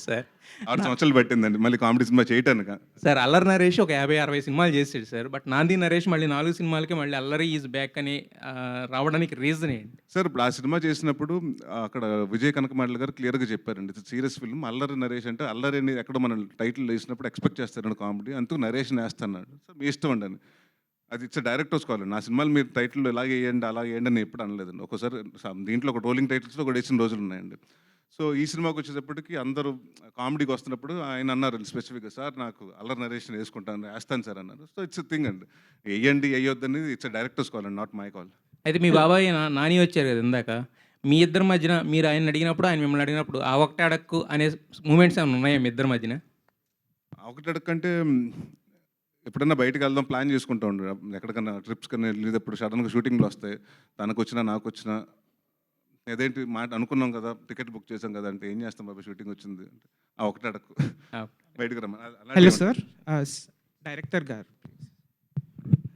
సార్. 6 సంవత్సరాలు పట్టిందండి మళ్ళీ కామెడీ సినిమా చేయటానికి. సార్ అల్లరి నరేష్ ఒక 50-60 సినిమాలు చేసాడు సార్. బట్ నాంది నరేష్ మళ్ళీ 4 సినిమాలకి మళ్ళీ అల్లరి ఈజ్ బ్యాక్ అని రావడానికి రీజన్ ఏంటి సార్? ఇప్పుడు ఆ సినిమా చేసినప్పుడు అక్కడ విజయ్ కనకమాడల గారు క్లియర్గా చెప్పారండి, ఇది సీరియస్ ఫిల్మ్. అల్లరి నరేష్ అంటే అల్లరి అని ఎక్కడ మనం టైటిల్ వేసినప్పుడు ఎక్స్పెక్ట్ చేస్తారండి కామెడీ, అందుకు నరేష్ వేస్తున్నాడు. సార్ మీ ఇష్టం అండి అని, అది ఇచ్చే డైరెక్టర్స్ కావాలి. నా సినిమాలు మీరు టైటిల్ ఇలాగే వేయండి అలాగే వేయండి అని ఎప్పుడు అనలేదండి. ఒకసారి దీంట్లో ఒక రోలింగ్ టైటిల్స్లో కూడా వేసిన రోజులు ఉన్నాయండి. సో ఈ సినిమాకి వచ్చేటప్పటికి అందరూ కామెడీకి వస్తున్నప్పుడు ఆయన అన్నారు స్పెసిఫిక్గా, సార్ నాకు అల్లరి నరేషన్ వేస్తాను సార్ అన్నారు. సో ఇట్స్ థింగ్ అండి, వేయండి వేయొద్దని ఇట్స్ డైరెక్టర్స్ కాల్ అండి, నాట్ మై కాల్. అయితే మీ బాబాయ్ నాని వచ్చారు కదా ఇందాక, మీ ఇద్దరి మధ్యన మీరు ఆయన అడిగినప్పుడు ఆయన మిమ్మల్ని అడిగినప్పుడు ఆ ఒకటి అడక్కు అనే మూమెంట్స్ ఏమైనా ఉన్నాయా మీ ఇద్దరి మధ్యన? ఒకటి అడక్కు అంటే ఎప్పుడన్నా బయటకు వెళ్దాం ప్లాన్ చేసుకుంటూ ఉండు, ఎక్కడికన్నా ట్రిప్స్ కన్నా వెళ్ళేటప్పుడు సడన్గా షూటింగ్లు వస్తాయి, తనకు వచ్చినా నాకు వచ్చినా అదేంటి మాట అనుకున్నాం కదా, టికెట్ బుక్ చేసాం కదా అంటే ఏం చేస్తాం బాబా షూటింగ్ వచ్చింది అంటే ఆ ఒకటే అడక్కు బయటకు రమ్మని. అలాంటివి హలో ఉంటాయి. సార్, డైరెక్టర్ గారు.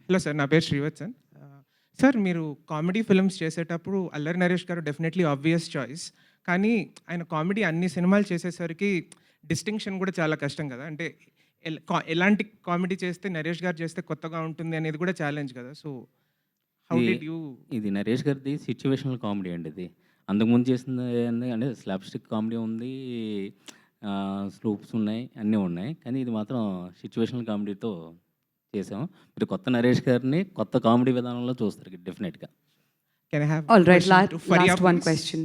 హలో సార్, నా పేరు శ్రీవత్సన్. సార్, మీరు కామెడీ ఫిల్మ్స్ చేసేటప్పుడు అల్లరి నరేష్ గారు డెఫినెట్లీ ఆబ్వియస్ చాయిస్. కానీ ఆయన కామెడీ అన్ని సినిమాలు చేసేసరికి డిస్టింక్షన్ కూడా చాలా కష్టం కదా. అంటే ఎలాంటి కామెడీ చేస్తే నరేష్ గారు చేస్తే కొత్తగా ఉంటుంది అనేది కూడా ఛాలెంజ్ కదా. So how did you? ఇది నరేష్ గారిది సిచ్యువేషనల్ కామెడీ అండి. ఇది అంతకుముందు చేసింది అంటే స్లాప్ స్టిక్ కామెడీ ఉంది, స్లూప్స్ ఉన్నాయి, అన్నీ ఉన్నాయి. కానీ ఇది మాత్రం సిచ్యువేషనల్ కామెడీతో చేసాం. మీరు కొత్త నరేష్ గారిని కొత్త కామెడీ విధానంలో చూస్తారు డెఫినెట్గా. Can I have All right, question to Faria, last one please? question.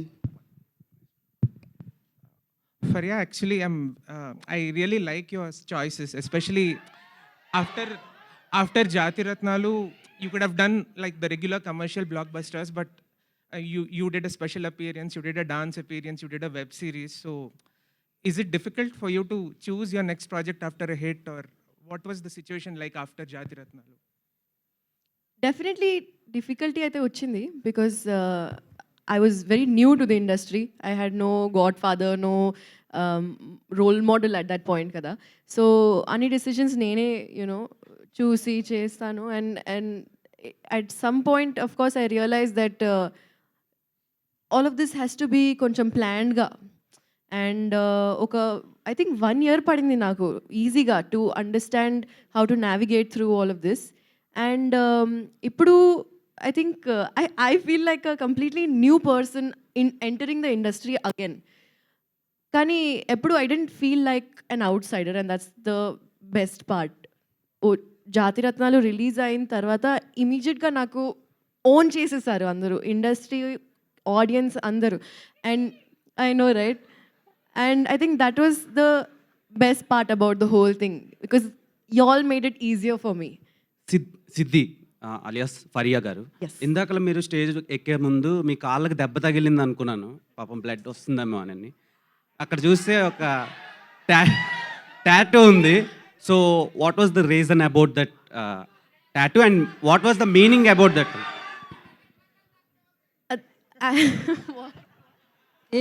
Faria, actually, I really like your choices, especially after Jati Ratnalu. You could have done like the regular commercial blockbusters, but you did a special appearance, you did a dance appearance, you did a web series. So, is it difficult for you to choose your next project after a hit, or what was the situation like after Jati Ratnalu? Definitely difficulty అయితే వచ్చింది because I was very new to the industry. I had no godfather, no role model at that point కదా. So అన్ని decisions నేనే చూసి చేస్తాను. And at some point of course I realise that all of this has to be కొంచెం ప్లాన్డ్గా. And ఒక I think 1 year పడింది నాకు ఈజీగా to understand how to navigate through all of this. And ఇప్పుడు I think I feel like a completely new person in entering the industry again. కానీ ఎప్పుడు I didn't feel like an outsider, and that's the best part. Jathiratnalu release అయిన తర్వాత ఇమీడియట్గా నాకు own చేసేసారు అందరూ, industry, audience అందరూ. And I know right, and I think that was the best part about the whole thing because you all made it easier for me. Siddhi alias Faria గారు, ఇందాకలా మీరు stage ఎక్కే ముందు మీ కాళ్ళకి దెబ్బ తగిలింది అనుకున్నాను, పాపం బ్లడ్ వస్తుందేమో అని. అక్కడ చూస్తే ఒక టాటూ ఉంది. So what was the reason about that tattoo and what was the meaning about that?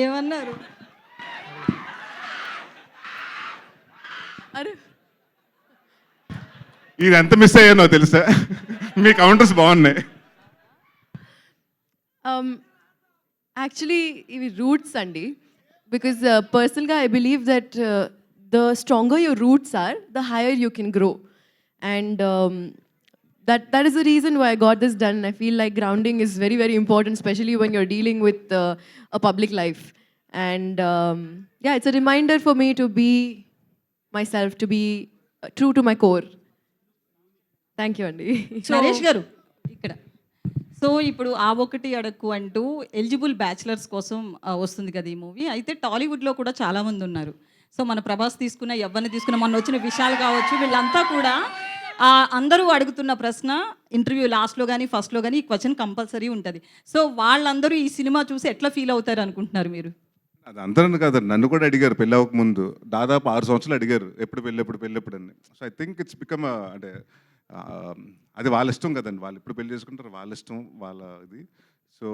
ఏమన్నారు? అరే ఇది ఎంత మిస్ అయ్యానో తెలుసా, మీ కౌంటర్స్ బాగున్నాయి. యాక్చువల్లీ ఇవి రూట్స్ అండి. బికాజ్ పర్సనల్గా I believe that the stronger your roots are, the higher you can grow. And that is the reason why I got this done. I feel like grounding is very, very important, especially when you're dealing with a public life. And yeah, it's a reminder for me to be myself, to be true to my core. Thank you అండి. నరేష్ గారు ఇక్కడ. So ఇప్పుడు ఆ ఒకటి అడక్కు అంటూ eligible bachelors కోసం వస్తుంది కదా ఈ మూవీ. అయితే టాలీవుడ్లో కూడా చాలామంది ఉన్నారు. సో మన ప్రభాస్ తీసుకున్న, ఎవరిని తీసుకున్న, మొన్న వచ్చిన విషయాలు కావచ్చు, వీళ్ళంతా కూడా అందరూ అడుగుతున్న ప్రశ్న ఇంటర్వ్యూ లాస్ట్లో కానీ ఫస్ట్లో కానీ ఈ క్వశ్చన్ కంపల్సరీ ఉంటుంది. సో వాళ్ళందరూ ఈ సినిమా చూసి ఎట్లా ఫీల్ అవుతారు అనుకుంటున్నారు మీరు? అది అందరూ కాదు, నన్ను కూడా అడిగారు పెళ్ళి అవ్వక ముందు దాదాపు 6 సంవత్సరాలు అడిగారు ఎప్పుడు పెళ్ళెప్పుడు అని. So I think it's become అంటే అది వాళ్ళ ఇష్టం కదండి, వాళ్ళు ఎప్పుడు పెళ్లి చేసుకుంటారు వాళ్ళ ఇష్టం, వాళ్ళ ఇది. So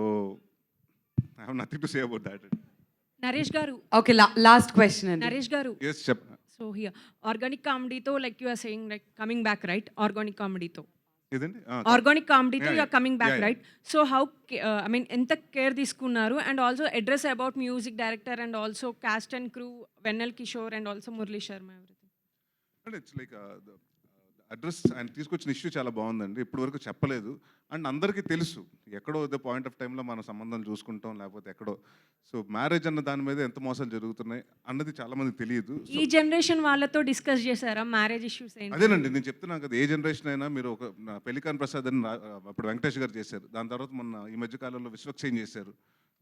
I have nothing to say about that. Naresh garu, okay, last question అండి. నరేష్ గారు, yes చెప్. సో హియర్ ఆర్గానిక్ కామెడీతో like you are saying like coming back right? Organic కామెడీతో ఇదండి ఆర్గానిక్ కామెడీతో you are coming back yeah. Right? So how I mean ఎంత care తీసుకున్నారు? And also address about music director and also cast and crew, Vennela Kishore and also Murali Sharma, everything. అంటే it's like address ఆయన తీసుకొచ్చిన issue చాలా బాగుందండి, ఇప్పటి వరకు చెప్పలేదు. అండ్ అందరికీ తెలుసు ఎక్కడో ద పాయింట్ ఆఫ్ టైంలో మన సంబంధం చూసుకుంటాం, లేకపోతే ఎక్కడో. సో మ్యారేజ్ అన్న దాని మీద ఎంత మోసాలు జరుగుతున్నాయి అన్నది చాలా మందికి తెలియదు. ఈ జనరేషన్ వాళ్ళతో డిస్కస్ చేశారా మ్యారేజ్ ఇష్యూస్ ఏంటి? అదేనండి నేను చెప్తున్నాను కదా, ఏ జనరేషన్ అయినా మీరు ఒక పెళ్లికాన్ ప్రసాద్ అని అప్పుడు వెంకటేష్ గారు చేశారు, దాని తర్వాత మొన్న ఈ మధ్యకాలంలో విశ్వక్సేన్ చేశారు,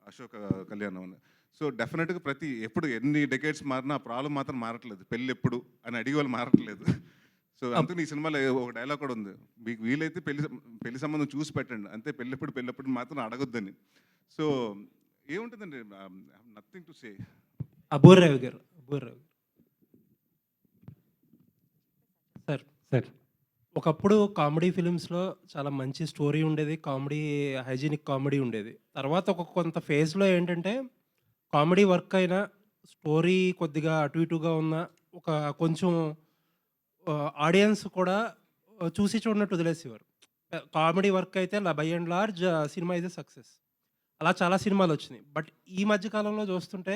అశోక్ కళ్యాణం అని. సో డెఫినెట్గా ఎప్పుడు ఎన్ని డెకేడ్స్ మారినా ఆ ప్రాబ్లం మాత్రం మారట్లేదు, పెళ్ళి ఎప్పుడు అని అడిగే వాళ్ళు మారట్లేదు. సో అందుకని ఈ సినిమాలో ఒక డైలాగ్ కూడా ఉంది, మీకు వీలైతే పెళ్లి సంబంధం చూసి పెట్టండి, అంతే పెళ్ళెప్పుడు మాత్రం అడగొద్దని. సో ఏముంటుందండి, నథింగ్ టు సే. అబూర్రావు గారు, సార్ ఒకప్పుడు కామెడీ ఫిలిమ్స్‌లో చాలా మంచి స్టోరీ ఉండేది. కామెడీ హైజీనిక్ కామెడీ ఉండేది. తర్వాత ఒక కొంత ఫేజ్‌లో ఏంటంటే కామెడీ వర్క్ అయినా, స్టోరీ కొద్దిగా అటు ఇటుగా ఉన్న ఒక కొంచెం ఆడియన్స్ కూడా చూసి చూడనట్టు వదిలేసేవారు. కామెడీ వర్క్ అయితే by and large cinema is a success. అలా చాలా సినిమాలొచ్చినాయి. బట్ ఈ మధ్య కాలంలో చూస్తుంటే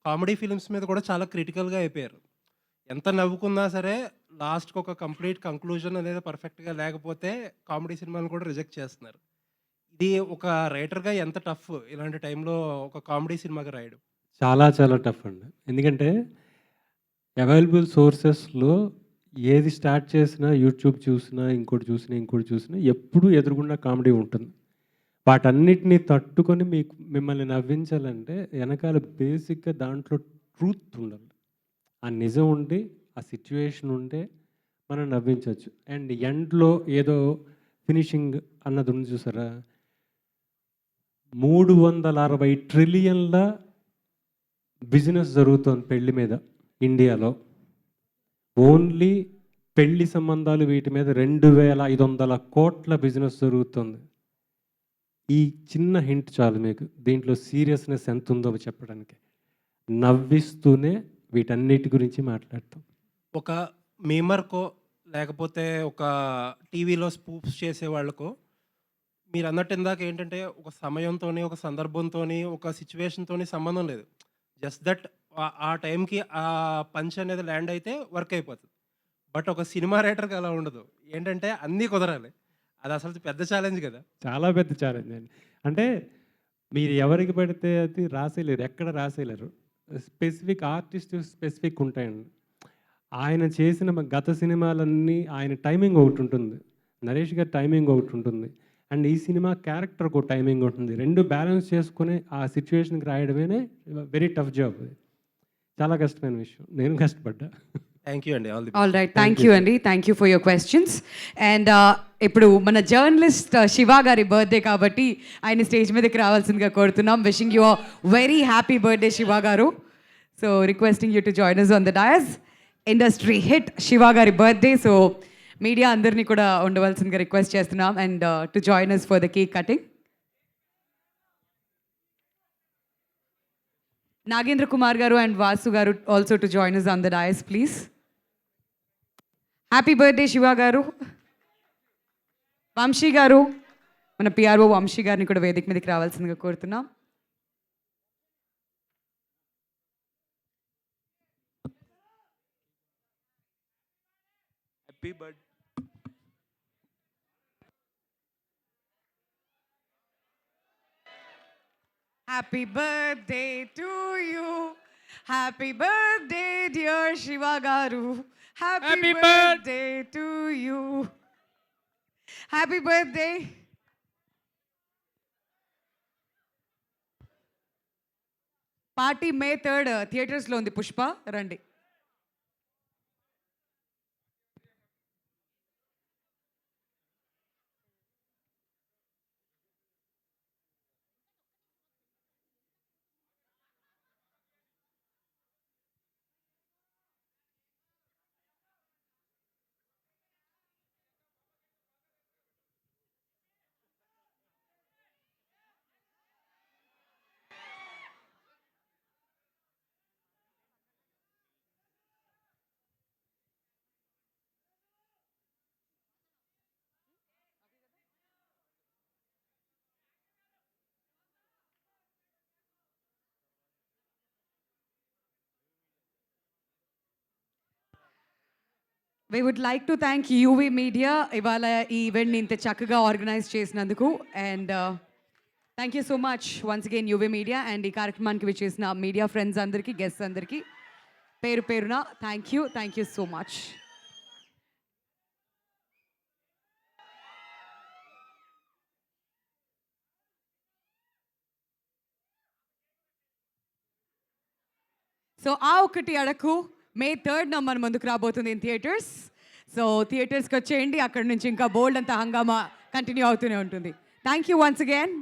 కామెడీ ఫిలిమ్స్ మీద కూడా చాలా క్రిటికల్‌గా అయిపోయారు. ఎంత నవ్వుకున్నా సరే లాస్ట్‌కి ఒక కంప్లీట్ కంక్లూజన్ అనేది పర్ఫెక్ట్‌గా లేకపోతే కామెడీ సినిమాలను కూడా రిజెక్ట్ చేస్తున్నారు. ఇది ఒక రైటర్‌గా ఎంత టఫ్ ఇలాంటి టైంలో ఒక కామెడీ సినిమాగా రాయడం? చాలా చాలా టఫ్ అండి. ఎందుకంటే అవైలబుల్ సోర్సెస్‌లో ఏది స్టార్ట్ చేసినా, యూట్యూబ్ చూసినా, ఇంకోటి చూసినా ఎప్పుడూ ఎదురుగుండా కామెడీ ఉంటుంది. వాటన్నిటిని తట్టుకొని మిమ్మల్ని నవ్వించాలంటే వెనకాల బేసిక్‌గా దాంట్లో ట్రూత్ ఉండాలి. ఆ నిజం ఉండి, ఆ సిట్యుయేషన్ ఉంటే మనం నవ్వించవచ్చు. అండ్ ఎండ్‌లో ఏదో ఫినిషింగ్ అన్నది ఉంది చూసారా? 360 ట్రిలియన్ల బిజినెస్ జరుగుతోంది పెళ్లి మీద ఇండియాలో. ఓన్లీ పెళ్లి సంబంధాలు వీటి మీద 2500 కోట్ల బిజినెస్ జరుగుతుంది. ఈ చిన్న హింట్ చాలు మీకు దీంట్లో సీరియస్నెస్ ఎంత ఉందో చెప్పడానికి. నవ్విస్తూనే వీటన్నిటి గురించి మాట్లాడతాం. ఒక మీమర్‌కో లేకపోతే ఒక టీవీలో స్పూఫ్స్ చేసేవాళ్ళకో మీరన్నట్టు ఇందాక ఏంటంటే ఒక సమయంతోని, ఒక సందర్భంతోని, ఒక సిచ్యువేషన్‌తోని సంబంధం లేదు. జస్ట్ దట్ ఆ టైంకి ఆ పంచ్ అనేది ల్యాండ్ అయితే వర్క్ అయిపోతుంది. బట్ ఒక సినిమా రైటర్‌కి అలా ఉండదు. ఏంటంటే అన్నీ కుదరాలి. అది అసలు పెద్ద ఛాలెంజ్ కదా! చాలా పెద్ద ఛాలెంజ్ అండి. అంటే మీరు ఎవరికి పడితే అది రాసేయలేరు. ఎక్కడ రాసేయలేరు. స్పెసిఫిక్ ఆర్టిస్ట్ స్పెసిఫిక్ ఉంటాయండి. ఆయన చేసిన గత సినిమాలన్నీ ఆయన టైమింగ్ ఒకటి ఉంటుంది. నరేష్ గారి టైమింగ్ ఒకటి ఉంటుంది. అండ్ ఈ సినిమా క్యారెక్టర్‌కి ఒక టైమింగ్ ఉంటుంది. 2 బ్యాలెన్స్ చేసుకొని ఆ సిచ్యువేషన్‌కి రాయడమే వెరీ టఫ్ జాబ్. చాలా కష్టమైన విషయం. నేను కష్టపడ్డా. థ్యాంక్ యూ అండి. ఆల్ రైట్, థ్యాంక్ యూ అండి. Thank you for your questions. And ఇప్పుడు మన జర్నలిస్ట్ శివ గారి బర్త్డే కాబట్టి ఆయన స్టేజ్ మీదకి రావాల్సిందిగా కోరుతున్నాం. Wishing you very happy birthday Shiva garu. So requesting you to join us on the dais. Industry hit Shiva గారి బర్త్డే. సో మీడియా అందరినీ కూడా ఉండవలసిందిగా రిక్వెస్ట్ చేస్తున్నాం and to join us for the cake cutting. Nagendra Kumar garu and Vasu garu also to join us on the dais please. Happy birthday Shiva garu. Vamsi గారు, మన PRO Vamsi గారిని కూడా వేదిక మీదకి రావాల్సిందిగా కోరుతున్నాం. Happy birthday. Happy birthday to you. Happy birthday, dear Shiva Garu. Happy birthday to you. Happy birthday. Party May 3rd థియేటర్స్లో ఉంది. పుష్ప రండి. We would like to thank UV Media ఇవాళ ఈ ఈవెంట్ని ఇంత చక్కగా ఆర్గనైజ్ చేసినందుకు. And thank you so much once again UV Media and ఈ కార్యక్రమానికి విచ్చేసిన మీడియా ఫ్రెండ్స్ అందరికీ, గెస్ట్స్ అందరికీ పేరు పేరున thank you so much. So ఆ ఒకటి అడకు May 3rd మన ముందుకు రాబోతుంది ఇన్ థియేటర్స్. సో థియేటర్స్కి వచ్చేయండి. అక్కడ నుంచి ఇంకా బోల్డ్ అంత హంగామా కంటిన్యూ అవుతూనే ఉంటుంది. Thank you once again.